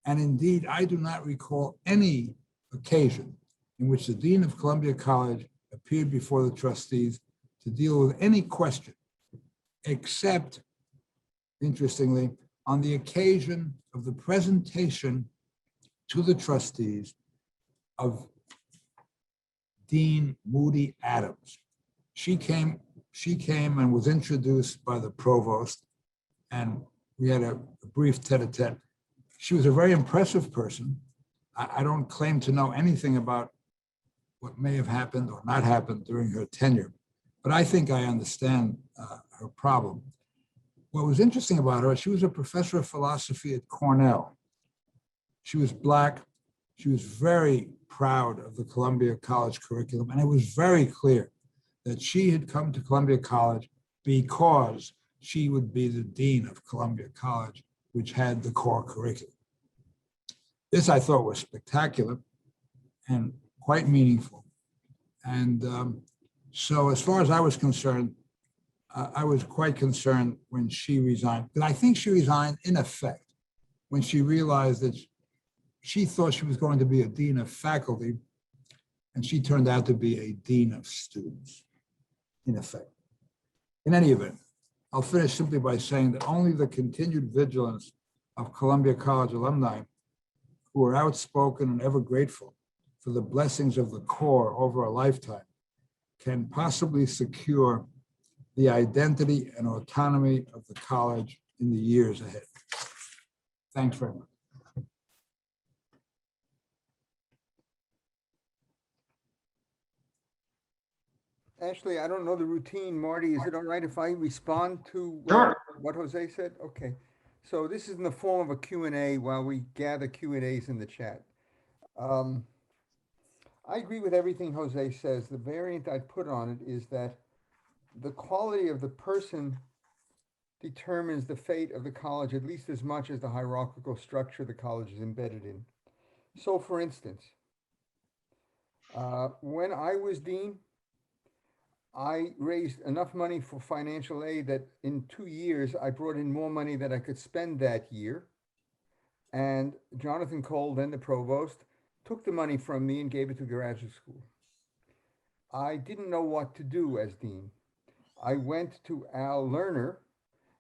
And indeed, I do not recall any occasion in which the dean of Columbia College appeared before the trustees to deal with any question, except, interestingly, on the occasion of the presentation to the trustees of Dean Moody Adams. She came and was introduced by the provost, and we had a brief tete-a-tete. She was a very impressive person. I don't claim to know anything about what may have happened or not happened during her tenure, but I think I understand her problem. What was interesting about her, she was a professor of philosophy at Cornell. She was Black. She was very proud of the Columbia College curriculum, and it was very clear that she had come to Columbia College because she would be the dean of Columbia College, which had the core curriculum. This I thought was spectacular and quite meaningful. And so as far as I was concerned, I was quite concerned when she resigned. But I think she resigned in effect when she realized that she thought she was going to be a dean of faculty, and she turned out to be a dean of students, in effect. In any event, I'll finish simply by saying that only the continued vigilance of Columbia College alumni, who are outspoken and ever grateful for the blessings of the core over a lifetime, can possibly secure the identity and autonomy of the college in the years ahead. Thanks very much. Ashley, I don't know the routine. Marty, is it all right if I respond to Sure. what Jose said? Okay. So this is in the form of a Q&A while we gather Q&As in the chat. I agree with everything Jose says. The variant I'd put on it is that the quality of the person determines the fate of the college at least as much as the hierarchical structure the college is embedded in. So for instance, when I was dean, I raised enough money for financial aid that in 2 years, I brought in more money than I could spend that year. And Jonathan Cole, then the provost, took the money from me and gave it to graduate school. I didn't know what to do as dean. I went to Al Lerner,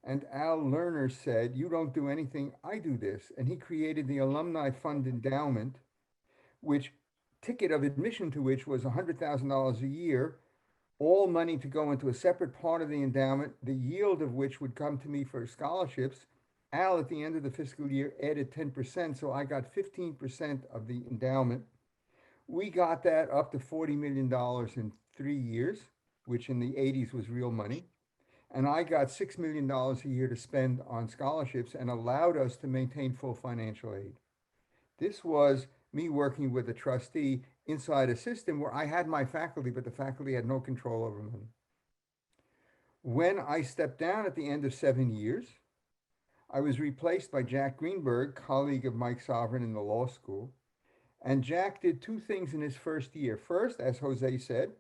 and Al Lerner said, "You don't do anything, I do this." And he created the Alumni Fund Endowment, which ticket of admission to which was $100,000 a year, all money to go into a separate part of the endowment, the yield of which would come to me for scholarships. Al, at the end of the fiscal year, added 10%, so I got 15% of the endowment. We got that up to $40 million in 3 years, which in the 80s was real money. And I got $6 million a year to spend on scholarships and allowed us to maintain full financial aid. This was me working with a trustee inside a system where I had my faculty, but the faculty had no control over money. When I stepped down at the end of 7 years, I was replaced by Jack Greenberg, colleague of Mike Sovereign in the law school. And Jack did 2 things in his first year. First, as Jose said,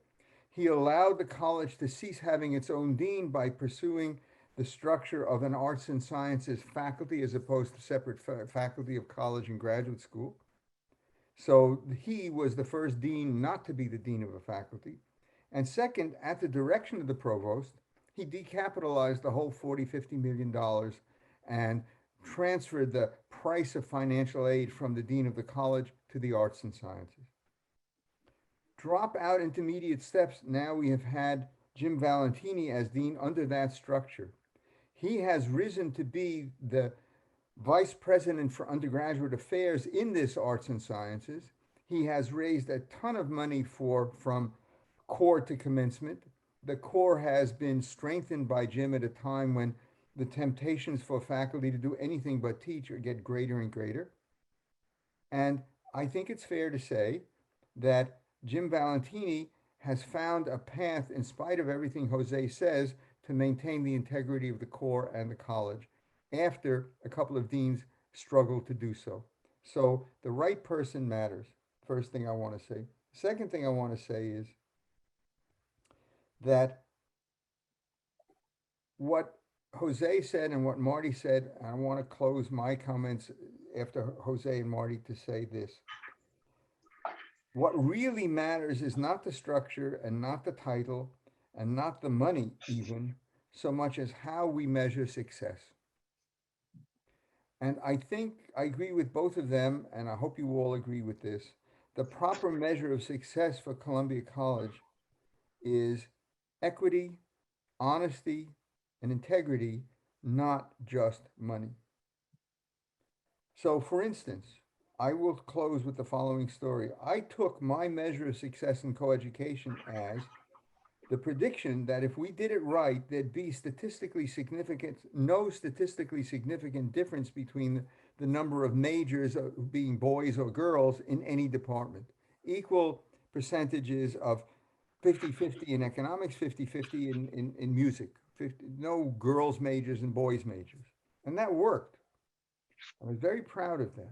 he allowed the college to cease having its own dean by pursuing the structure of an arts and sciences faculty as opposed to separate faculty of college and graduate school. So he was the first dean not to be the dean of a faculty. And second, at the direction of the provost, he decapitalized the whole $40–50 million and transferred the price of financial aid from the dean of the college to the arts and sciences. Drop out intermediate steps, now we have had Jim Valentini as dean under that structure. He has risen to be the vice president for undergraduate affairs in this arts and sciences. He has raised a ton of money from core to commencement. The core has been strengthened by Jim at a time when the temptations for faculty to do anything but teach or get greater and greater. And I think it's fair to say that Jim Valentini has found a path, in spite of everything Jose says, to maintain the integrity of the core and the college after a couple of deans struggled to do so. So the right person matters. First thing I want to say. Second thing I want to say is that what Jose said and what Marty said, I want to close my comments after Jose and Marty to say this. What really matters is not the structure and not the title and not the money even, so much as how we measure success. And I think I agree with both of them, and I hope you all agree with this. The proper measure of success for Columbia College is equity, honesty, and integrity, not just money. So for instance, I will close with the following story. I took my measure of success in coeducation as the prediction that if we did it right, there'd be no statistically significant difference between the number of majors being boys or girls in any department. Equal percentages of 50-50 in economics, 50-50 in music, no girls majors and boys majors. And that worked. I was very proud of that.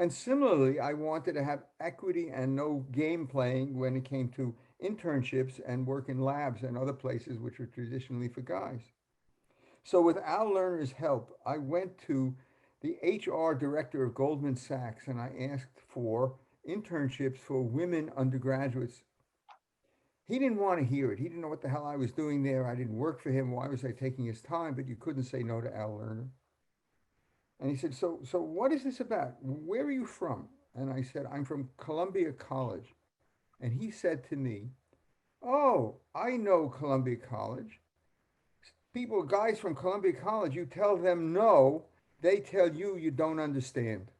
And similarly, I wanted to have equity and no game playing when it came to internships and work in labs and other places which were traditionally for guys. So, with Al Lerner's help, I went to the HR director of Goldman Sachs and I asked for internships for women undergraduates. He didn't want to hear it. He didn't know what the hell I was doing there. I didn't work for him. Why was I taking his time? But you couldn't say no to Al Lerner. And he said, so what is this about? Where are you from? And I said, I'm from Columbia College. And he said to me, oh, I know Columbia College. People, guys from Columbia College, you tell them no, they tell you you don't understand.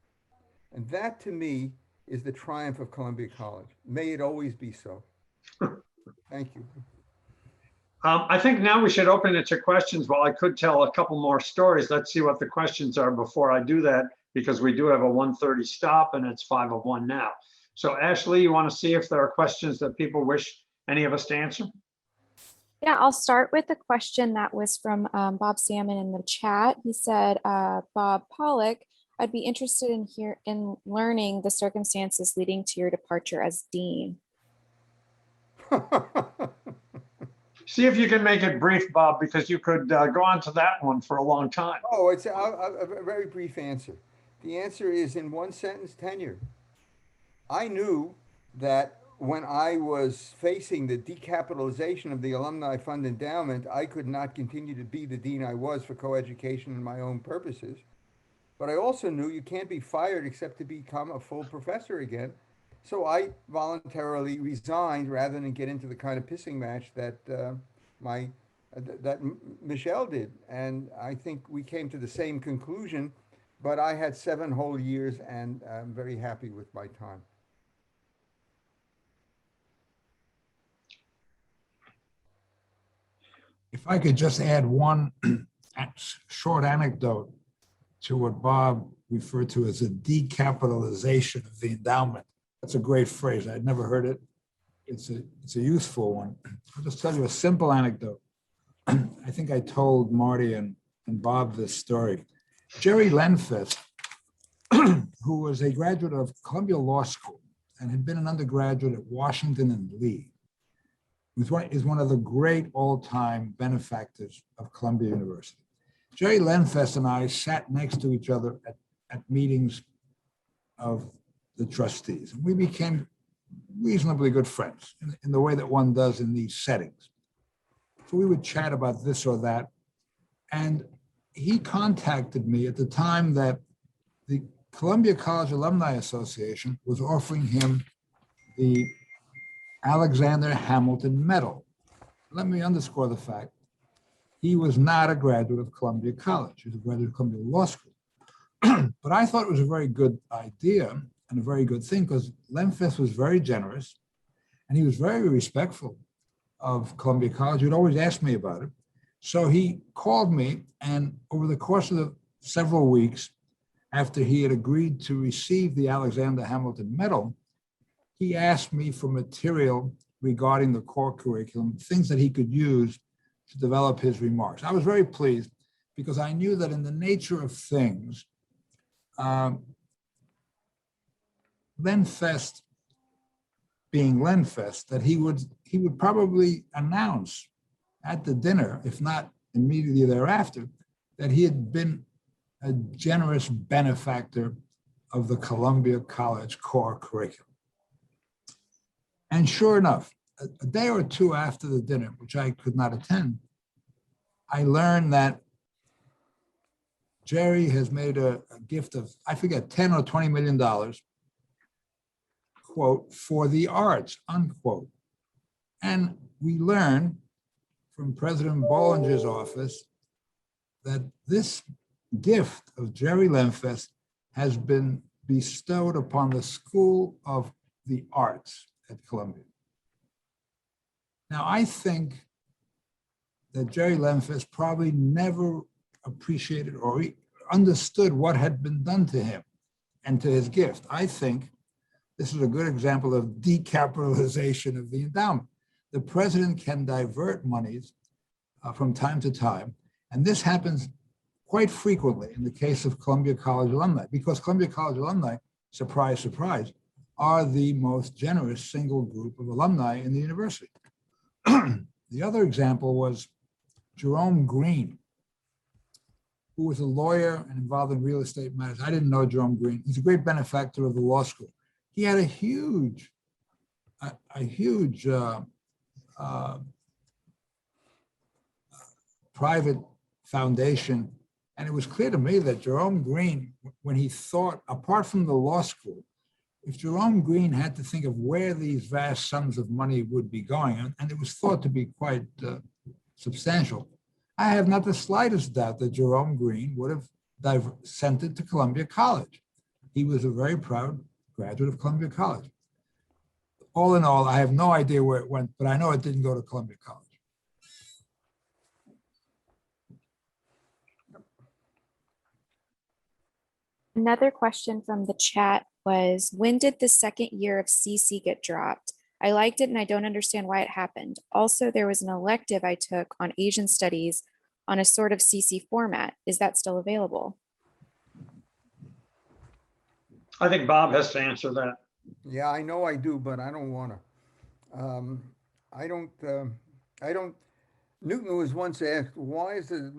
And that to me is the triumph of Columbia College. May it always be so. Thank you. I think now we should open it to questions. Well, I could tell a couple more stories. Let's see what the questions are before I do that, because we do have a 1:30 stop and it's 5:01 now. So Ashley, you want to see if there are questions that people wish any of us to answer? Yeah, I'll start with a question that was from Bob Salmon in the chat. He said, Bob Pollock, I'd be interested in learning the circumstances leading to your departure as dean. See if you can make it brief, Bob, because you could go on to that one for a long time. Oh, it's a very brief answer. The answer is in one sentence: tenure. I knew that when I was facing the decapitalization of the Alumni Fund endowment, I could not continue to be the dean I was for coeducation and my own purposes. But I also knew you can't be fired except to become a full professor again. So I voluntarily resigned rather than get into the kind of pissing match that Michelle did. And I think we came to the same conclusion, but I had 7 whole years and I'm very happy with my time. If I could just add one short anecdote to what Bob referred to as a decapitalization of the endowment. That's a great phrase. I'd never heard it. It's a useful one. I'll just tell you a simple anecdote. I think I told Marty and Bob this story. Jerry Lenfest, who was a graduate of Columbia Law School and had been an undergraduate at Washington and Lee, is one of the great all-time benefactors of Columbia University. Jerry Lenfest and I sat next to each other at meetings of the trustees. And we became reasonably good friends in the way that one does in these settings. So we would chat about this or that. And he contacted me at the time that the Columbia College Alumni Association was offering him the Alexander Hamilton Medal. Let me underscore the fact he was not a graduate of Columbia College. He was a graduate of Columbia Law School. But I thought it was a very good idea and a very good thing because Lenfest was very generous and he was very respectful of Columbia College. He'd always ask me about it. So he called me, and over the course of the several weeks after he had agreed to receive the Alexander Hamilton Medal, he asked me for material regarding the core curriculum, things that he could use to develop his remarks. I was very pleased because I knew that in the nature of things, Lenfest, being Lenfest, that he would probably announce at the dinner, if not immediately thereafter, that he had been a generous benefactor of the Columbia College core curriculum. And sure enough, a day or two after the dinner, which I could not attend, I learned that Jerry has made a gift of, I forget, $10 or $20 million, quote, for the arts, unquote. And we learned from President Bollinger's office that this gift of Jerry Lenfest has been bestowed upon the School of the Arts at Columbia. Now, I think that Jerry Lenfest probably never appreciated or understood what had been done to him and to his gift. I think this is a good example of decapitalization of the endowment. The president can divert monies from time to time, and this happens quite frequently in the case of Columbia College alumni, because Columbia College alumni surprise, surprise, are the most generous single group of alumni in the university. The other example was Jerome Green, who was a lawyer and involved in real estate matters. I didn't know Jerome Green. He's a great benefactor of the law school. He had a huge private foundation. And it was clear to me that Jerome Green, when he thought, apart from the law school, if Jerome Green had to think of where these vast sums of money would be going, and it was thought to be quite substantial, I have not the slightest doubt that Jerome Green would have sent it to Columbia College. He was a very proud graduate of Columbia College. All in all, I have no idea where it went, but I know it didn't go to Columbia College. Another question from the chat was, when did the second year of CC get dropped? I liked it and I don't understand why it happened. Also, there was an elective I took on Asian studies on a sort of CC format. Is that still available? I think Bob has to answer that. Yeah, I know I do, but I don't want to. I don't. Newton was once asked, why is the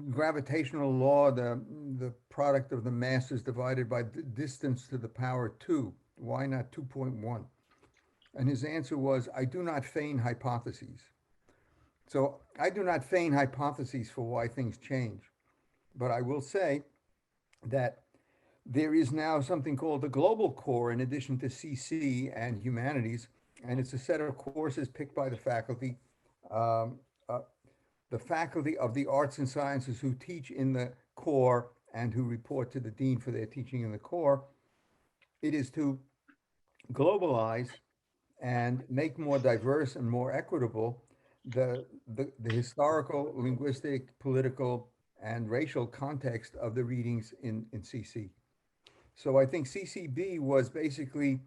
gravitational law the product of the masses divided by the distance to the power 2? Why not 2.1? And his answer was, I do not feign hypotheses. So I do not feign hypotheses for why things change. But I will say that there is now something called the Global Core in addition to CC and Humanities, and it's a set of courses picked by the faculty of the arts and sciences who teach in the core and who report to the dean for their teaching in the core. It is to globalize and make more diverse and more equitable the historical, linguistic, political, and racial context of the readings in CC. So I think CCB was basically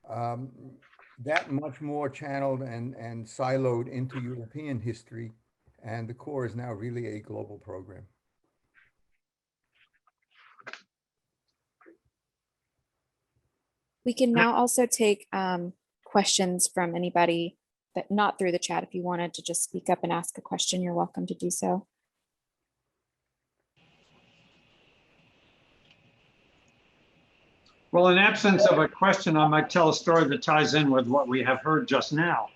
that much more channeled and siloed into European history, and the core is now really a global program. We can now also take questions from anybody that not through the chat. If you wanted to just speak up and ask a question, you're welcome to do so. Well, in absence of a question, I might tell a story that ties in with what we have heard just now.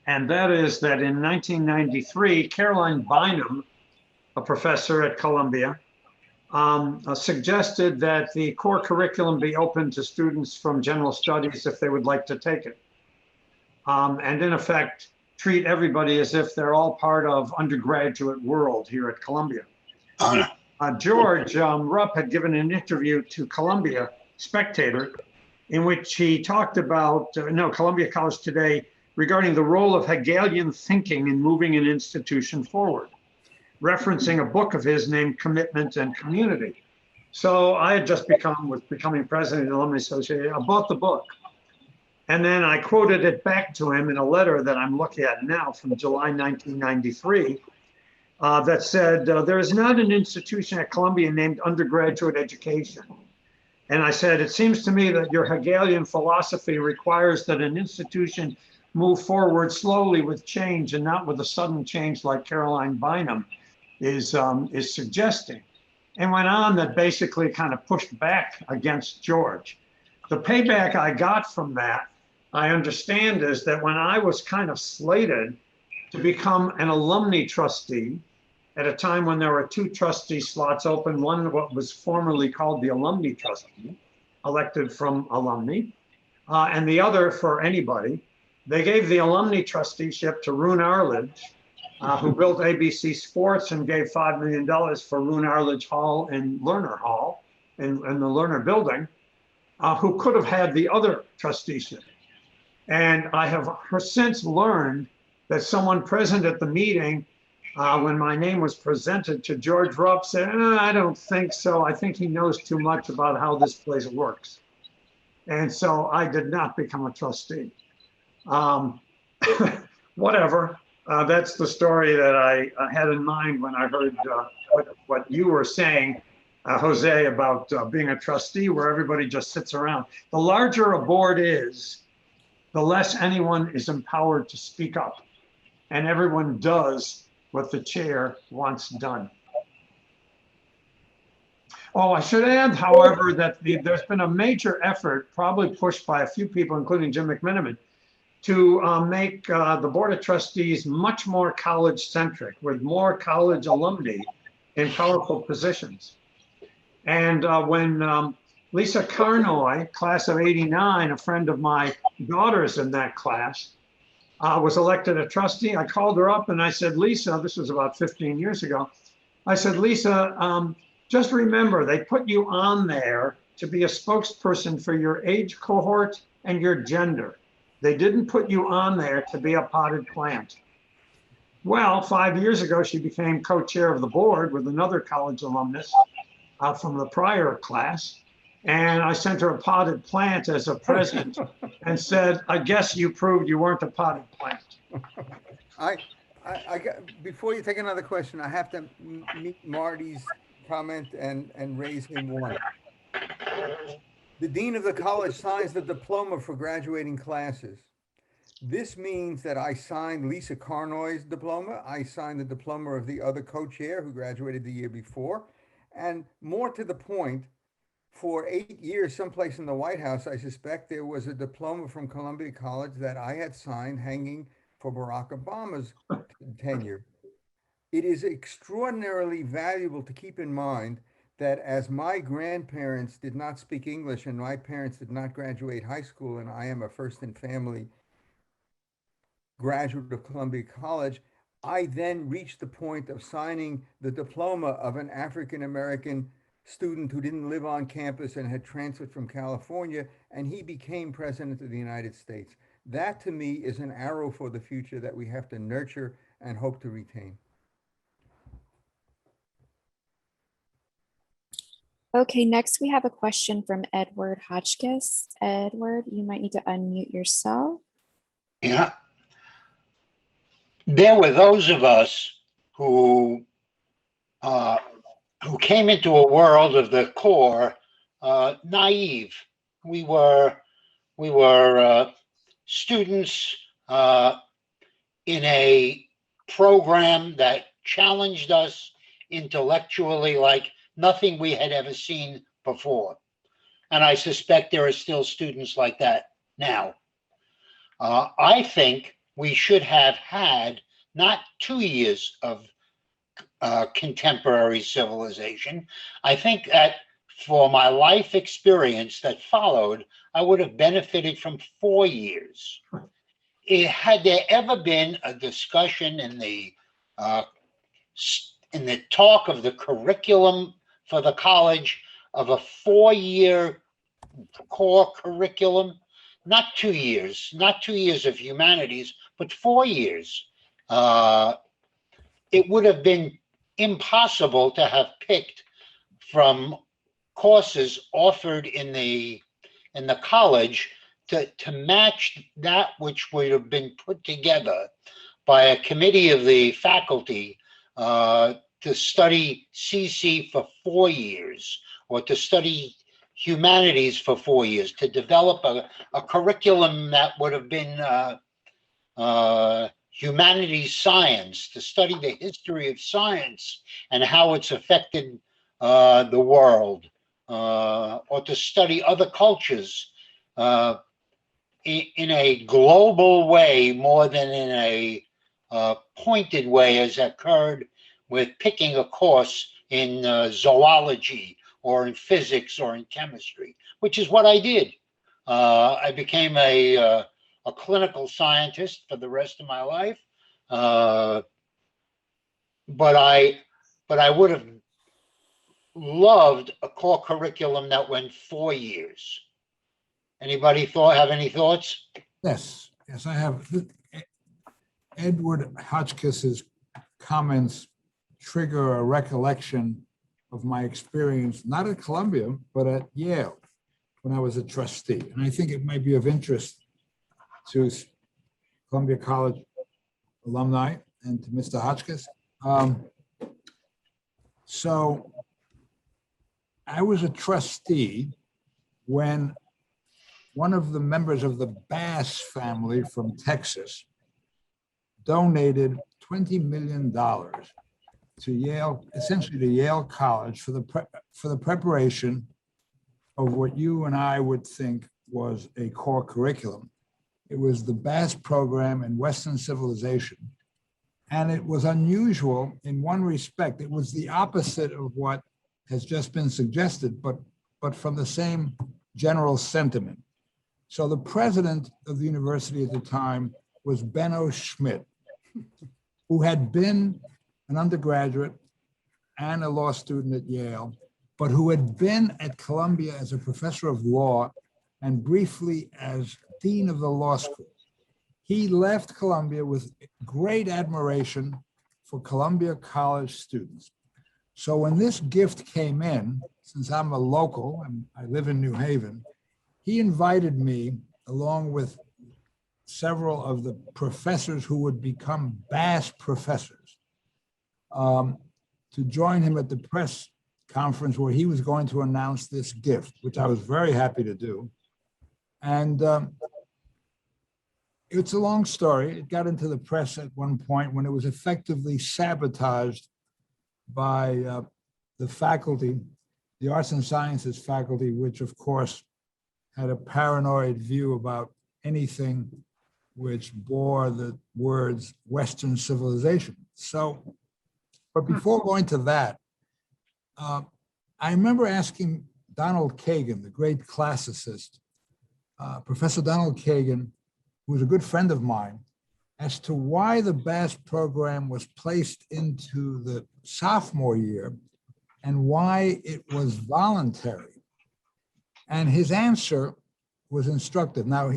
And that is that in 1993, Caroline Bynum, a professor at Columbia, suggested that the core curriculum be open to students from general studies if they would like to take it. And in effect, treat everybody as if they're all part of undergraduate world here at Columbia. George Rupp had given an interview to Columbia Spectator in which he talked about, Columbia College Today, regarding the role of Hegelian thinking in moving an institution forward, referencing a book of his named Commitment and Community. So I had just was becoming president of the Alumni Association. I bought the book. And then I quoted it back to him in a letter that I'm looking at now from July 1993 that said, there is not an institution at Columbia named undergraduate education. And I said, it seems to me that your Hegelian philosophy requires that an institution move forward slowly with change and not with a sudden change like Caroline Bynum is suggesting. And went on that basically kind of pushed back against George. The payback I got from that, I understand, is that when I was kind of slated to become an alumni trustee at a time when there were 2 trustee slots open, one what was formerly called the alumni trustee, elected from alumni, and the other for anybody. They gave the alumni trusteeship to Roone Arledge, who built ABC Sports and gave $5 million for Roone Arledge Hall and Lerner Hall in the Lerner building, who could have had the other trusteeship. And I have since learned that someone present at the meeting when my name was presented to George Rupp said, I don't think so. I think he knows too much about how this place works. And so I did not become a trustee. Whatever. That's the story that I had in mind when I heard what you were saying. Jose, about being a trustee where everybody just sits around. The larger a board is, the less anyone is empowered to speak up. And everyone does what the chair wants done. Oh, I should add, however, that there's been a major effort, probably pushed by a few people, including Jim McMiniman, to make the Board of Trustees much more college-centric, with more college alumni in powerful positions. And when Lisa Carnoy, class of '89, a friend of my daughter's in that class, was elected a trustee, I called her up and I said, Lisa, this was about 15 years ago, I said, Lisa, just remember, they put you on there to be a spokesperson for your age cohort and your gender. They didn't put you on there to be a potted plant. Well, 5 years ago, she became co-chair of the board with another college alumnus from the prior class. And I sent her a potted plant as a present and said, I guess you proved you weren't a potted plant. I before you take another question, I have to meet Marty's comment and raise him one. The dean of the college signs the diploma for graduating classes. This means that I signed Lisa Carnoy's diploma. I signed the diploma of the other co-chair who graduated the year before. And more to the point, for 8 years, someplace in the White House, I suspect there was a diploma from Columbia College that I had signed hanging for Barack Obama's tenure. It is extraordinarily valuable to keep in mind that as my grandparents did not speak English and my parents did not graduate high school, and I am a first in family graduate of Columbia College, I then reached the point of signing the diploma of an African-American student who didn't live on campus and had transferred from California, and he became president of the United States. That to me is an arrow for the future that we have to nurture and hope to retain. Okay, next we have a question from Edward Hotchkiss. Edward, you might need to unmute yourself. Yeah. There were those of us who came into a world of the core naive. We were students in a program that challenged us intellectually like nothing we had ever seen before. And I suspect there are still students like that now. I think we should have had not 2 years of contemporary civilization. I think that for my life experience that followed, I would have benefited from 4 years. Had there ever been a discussion in the talk of the curriculum for the college of a 4-year core curriculum, not 2 years, not 2 years of humanities, but 4 years, it would have been impossible to have picked from courses offered in the college to match that which would have been put together by a committee of the faculty to study CC for 4 years, or to study humanities for 4 years, to develop a curriculum that would have been humanities science, to study the history of science and how it's affected the world, or to study other cultures in a global way more than in a pointed way as occurred with picking a course in zoology or in physics or in chemistry, which is what I did. I became a clinical scientist for the rest of my life, but I would have loved a core curriculum that went 4 years. Anybody have any thoughts? Yes, I have. Edward Hotchkiss's comments trigger a recollection of my experience, not at Columbia, but at Yale, when I was a trustee. And I think it might be of interest to Columbia College alumni and to Mr. Hotchkiss. So I was a trustee when one of the members of the Bass family from Texas donated $20 million to Yale, essentially to Yale College for the preparation of what you and I would think was a core curriculum. It was the Bass program in Western civilization. And it was unusual in one respect. It was the opposite of what has just been suggested, but from the same general sentiment. So the president of the university at the time was Benno Schmidt, who had been an undergraduate and a law student at Yale, but who had been at Columbia as a professor of law and briefly as dean of the law school. He left Columbia with great admiration for Columbia College students. So when this gift came in, since I'm a local and I live in New Haven, he invited me, along with several of the professors who would become Bass professors, to join him at the press conference where he was going to announce this gift, which I was very happy to do. And it's a long story. It got into the press at one point when it was effectively sabotaged by the faculty, the arts and sciences faculty, which of course had a paranoid view about anything which bore the words Western civilization. So, but before going to that, I remember asking Donald Kagan, the great classicist, Professor Donald Kagan, who was a good friend of mine, as to why the Bass program was placed into the sophomore year and why it was voluntary. And his answer was instructive. Now,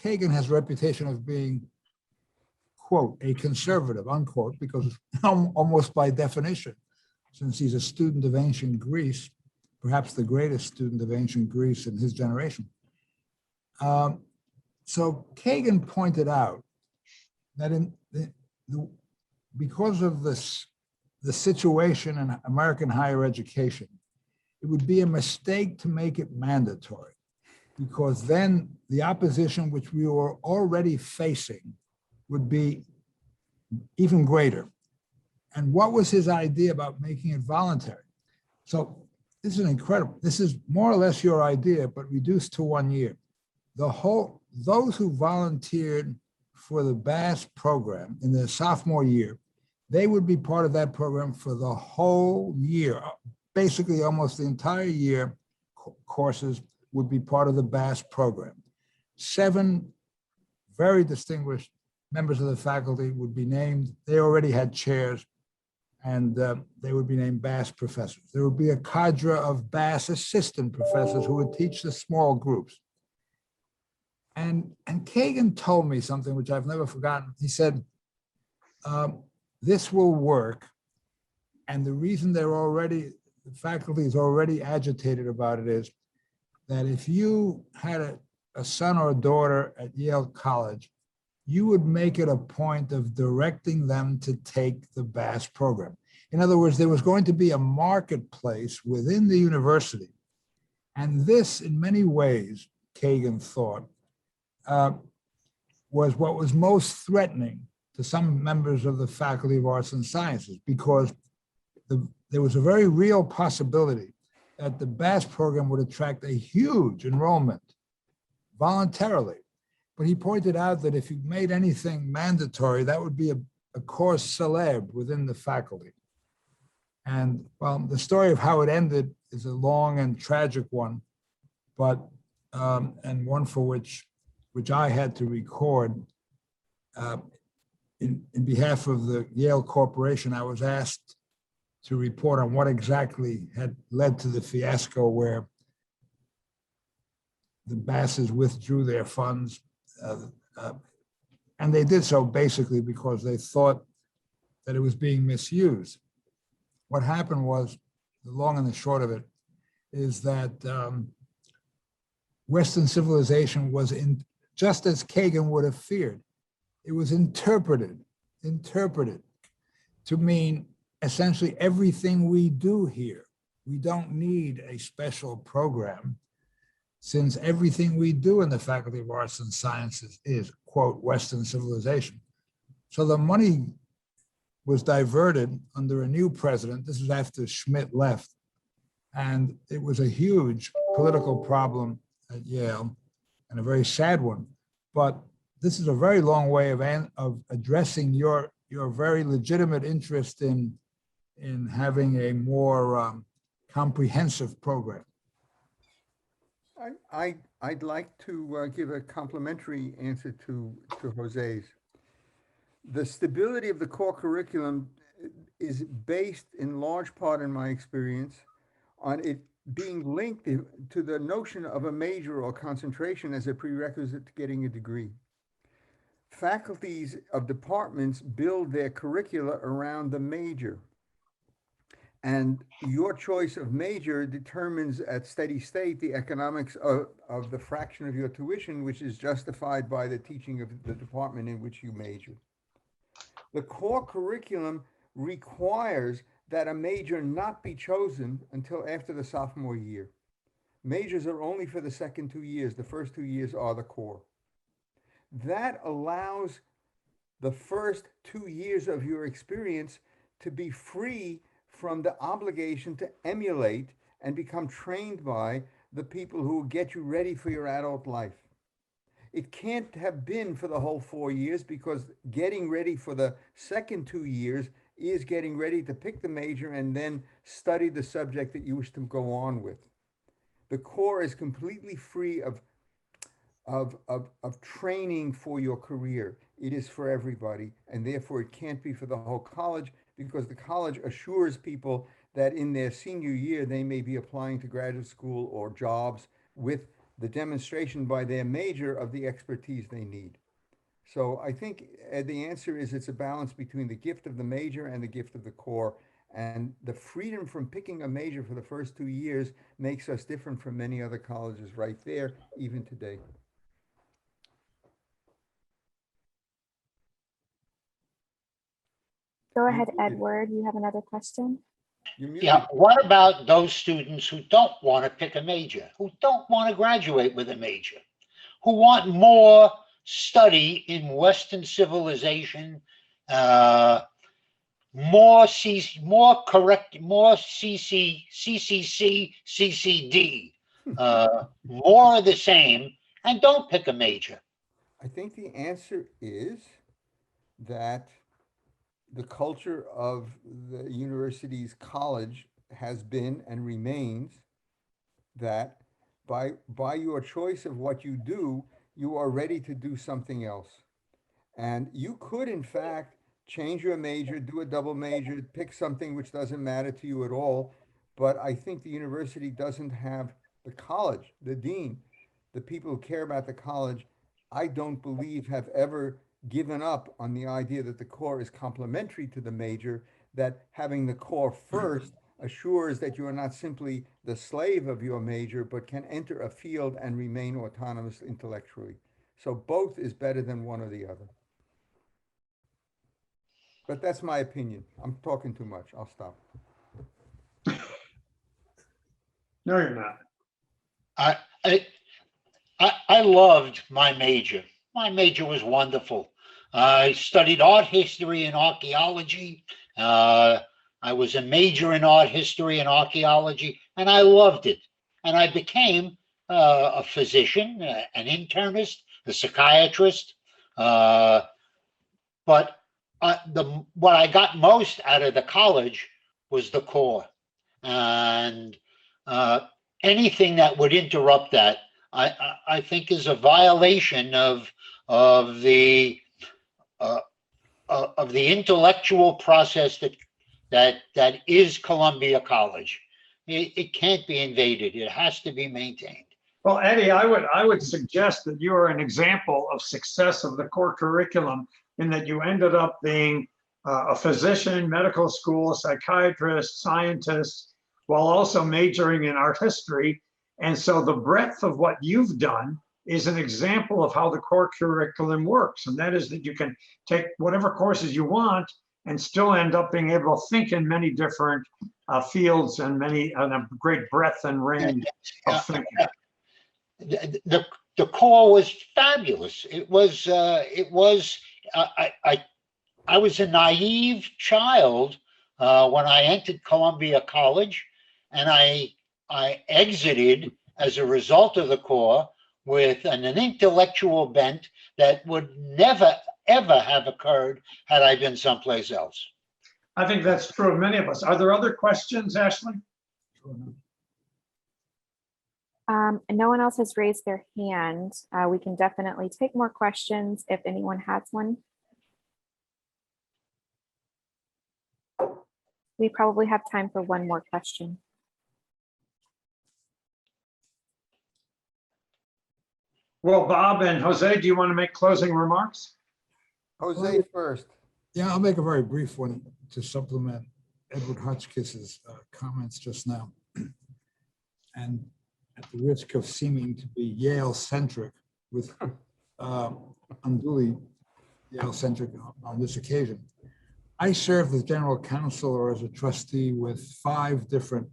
Kagan has a reputation of being, quote, a conservative, unquote, because almost by definition, since he's a student of ancient Greece, perhaps the greatest student of ancient Greece in his generation. So Kagan pointed out that because of the situation in American higher education, it would be a mistake to make it mandatory, because then the opposition which we were already facing would be even greater. And what was his idea about making it voluntary? So this is incredible. This is more or less your idea, but reduced to 1 year. Those who volunteered for the Bass program in their sophomore year, they would be part of that program for the whole year. Basically, almost the entire year courses would be part of the Bass program. 7 very distinguished members of the faculty would be named. They already had chairs, and they would be named Bass professors. There would be a cadre of Bass assistant professors who would teach the small groups. And Kagan told me something which I've never forgotten. He said, this will work. And the reason the faculty is already agitated about it is that if you had a son or a daughter at Yale College, you would make it a point of directing them to take the Bass program. In other words, there was going to be a marketplace within the university. And this, in many ways, Kagan thought, was what was most threatening to some members of the Faculty of Arts and Sciences, because there was a very real possibility that the Bass program would attract a huge enrollment voluntarily. But he pointed out that if you made anything mandatory, that would be a cause célèbre within the faculty. And well, the story of how it ended is a long and tragic one, but and one for which I had to record. In behalf of the Yale Corporation, I was asked to report on what exactly had led to the fiasco where the Basses withdrew their funds. And they did so basically because they thought that it was being misused. What happened was, the long and the short of it, is that Western civilization was just as Kagan would have feared. It was interpreted to mean essentially everything we do here we don't need a special program, since everything we do in the Faculty of Arts and Sciences is, quote, Western civilization. So the money was diverted under a new president. This was after Schmidt left. And it was a huge political problem at Yale and a very sad one. But this is a very long way of addressing your very legitimate interest in having a more comprehensive program. I'd like to give a complimentary answer to Jose's. The stability of the core curriculum is based in large part, in my experience, on it being linked to the notion of a major or concentration as a prerequisite to getting a degree. Faculties of departments build their curricula around the major. And your choice of major determines at steady state the economics of the fraction of your tuition, which is justified by the teaching of the department in which you major. The core curriculum requires that a major not be chosen until after the sophomore year. Majors are only for the second 2 years. The first 2 years are the core. That allows the first 2 years of your experience to be free from the obligation to emulate and become trained by the people who will get you ready for your adult life. It can't have been for the whole 4 years, because getting ready for the second 2 years is getting ready to pick the major and then study the subject that you wish to go on with. The core is completely free of training for your career. It is for everybody, and therefore it can't be for the whole college, because the college assures people that in their senior year they may be applying to graduate school or jobs with the demonstration by their major of the expertise they need. So I think the answer is it's a balance between the gift of the major and the gift of the core. And the freedom from picking a major for the first 2 years makes us different from many other colleges right there, even today. Go ahead, Edward. You have another question? You're muted. Yeah, what about those students who don't want to pick a major, who don't want to graduate with a major, who want more study in Western civilization, more CCC, CCD, more of the same, and don't pick a major? I think the answer is that the culture of the university's college has been and remains that by your choice of what you do, you are ready to do something else. And you could, in fact, change your major, do a double major, pick something which doesn't matter to you at all. But I think the university doesn't have the college, the dean, the people who care about the college, I don't believe have ever given up on the idea that the core is complementary to the major, that having the core first assures that you are not simply the slave of your major, but can enter a field and remain autonomous intellectually. So both is better than one or the other. But that's my opinion. I'm talking too much. I'll stop. No, you're not. I loved my major. My major was wonderful. I studied art history and archaeology. I was a major in art history and archaeology, and I loved it. And I became a physician, an internist, a psychiatrist. But what I got most out of the college was the core. And anything that would interrupt that, I think, is a violation of the intellectual process that is Columbia College. It can't be invaded. It has to be maintained. Well, Eddie, I would suggest that you are an example of success of the core curriculum in that you ended up being a physician, medical school, psychiatrist, scientist, while also majoring in art history. And so the breadth of what you've done is an example of how the core curriculum works. And that is that you can take whatever courses you want and still end up being able to think in many different fields and a great breadth and range of thinking. The core was fabulous. It was I was a naive child when I entered Columbia College, and I exited as a result of the core with an intellectual bent that would never, ever have occurred had I been someplace else. I think that's true of many of us. Are there other questions, Ashley? And no one else has raised their hand. We can definitely take more questions if anyone has one. We probably have time for one more question. Well, Bob and Jose, do you want to make closing remarks? Jose first. Yeah, I'll make a very brief one to supplement Edward Hotchkiss's comments just now. And at the risk of seeming to be Yale-centric, with unduly Yale-centric on this occasion, I served as general counsel or as a trustee with 5 different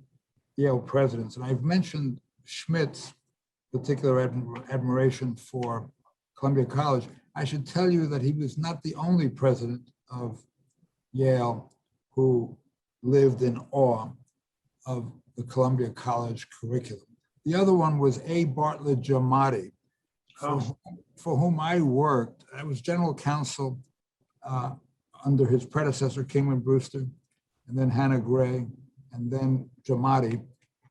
Yale presidents, and I've mentioned Schmidt's particular admiration for Columbia College. I should tell you that he was not the only president of Yale who lived in awe of the Columbia College curriculum. The other one was A. Bartlett Giamatti, for whom I worked. I was general counsel under his predecessor, Kingman Brewster, and then Hannah Gray, and then Giamatti.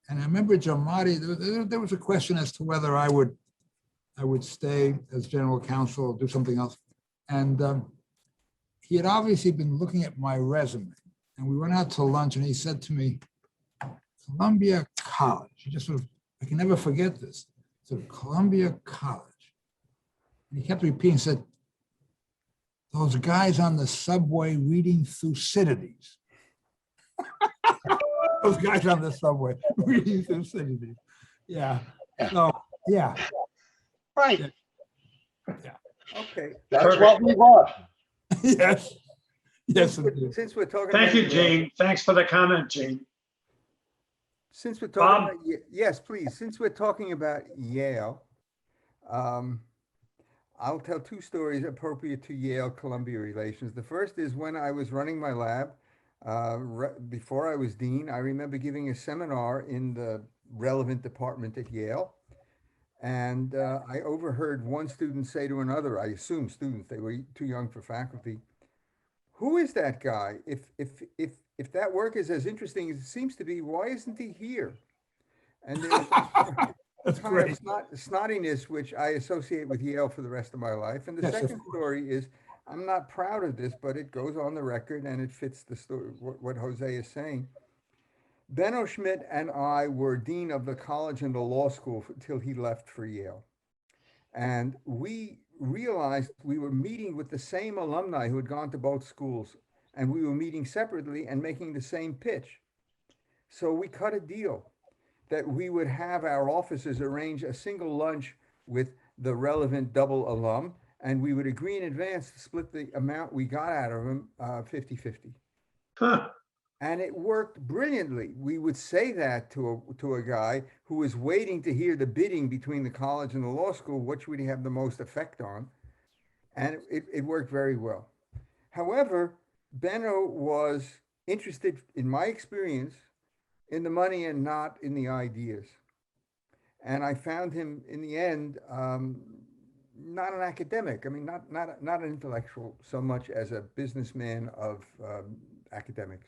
And I remember Giamatti, there was a question as to whether I would stay as general counsel or do something else. And he had obviously been looking at my resume, and we went out to lunch, and he said to me, Columbia College. He just sort of, I can never forget this. He said, Columbia College. And he kept repeating, said, those guys on the subway reading Thucydides. Those guys on the subway reading Thucydides. Yeah. So, yeah. Right. Yeah. Okay. That's Perfect. what we want. Yes. Yes, indeed. Since we're talking Thank about you, Gene. Thanks for the comment, Gene. Since we're talking Bob? about, yes, please. Since we're talking about Yale, I'll tell 2 stories appropriate to Yale-Columbia relations. The first is when I was running my lab, before I was dean, I remember giving a seminar in the relevant department at Yale. And I overheard one student say to another, I assume students, they were too young for faculty, who is that guy? If that work is as interesting as it seems to be, why isn't he here? And there's That's kind great. of snottiness, which I associate with Yale for the rest of my life. And the Yes, of second course. story is, I'm not proud of this, but it goes on the record and it fits the story, what Jose is saying. Benno Schmidt and I were dean of the college and the law school until he left for Yale. And we realized we were meeting with the same alumni who had gone to both schools, and we were meeting separately and making the same pitch. So we cut a deal that we would have our offices arrange a single lunch with the relevant double alum, and we would agree in advance to split the amount we got out of him 50-50. Huh. And it worked brilliantly. We would say that to a guy who was waiting to hear the bidding between the college and the law school, which would he have the most effect on? And it worked very well. However, Benno was interested, in my experience, in the money and not in the ideas. And I found him in the end, not an academic. I mean, not an intellectual so much as a businessman of academics.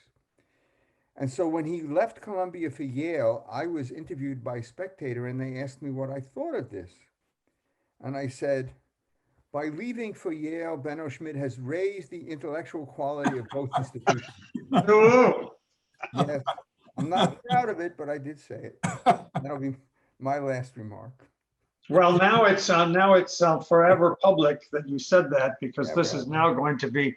And so when he left Columbia for Yale, I was interviewed by Spectator, and they asked me what I thought of this. And I said, by leaving for Yale, Benno Schmidt has raised the intellectual quality of both institutions. Ooh. Yes, I'm not proud of it, but I did say it. That'll be my last remark. Well, now it's forever public that you said that, because Yeah, this well. is now going to be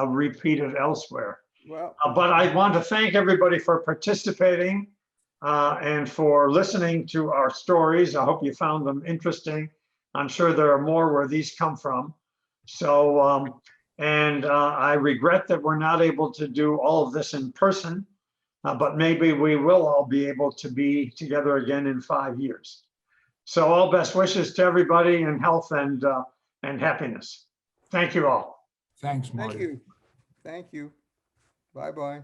repeated elsewhere. Well, But I want to thank everybody for participating and for listening to our stories. I hope you found them interesting. I'm sure there are more where these come from. So, I regret that we're not able to do all of this in person, but maybe we will all be able to be together again in 5 years. So all best wishes to everybody in health and happiness. Thank you all. Thanks, Thank Marty. you. Thank you. Bye-bye.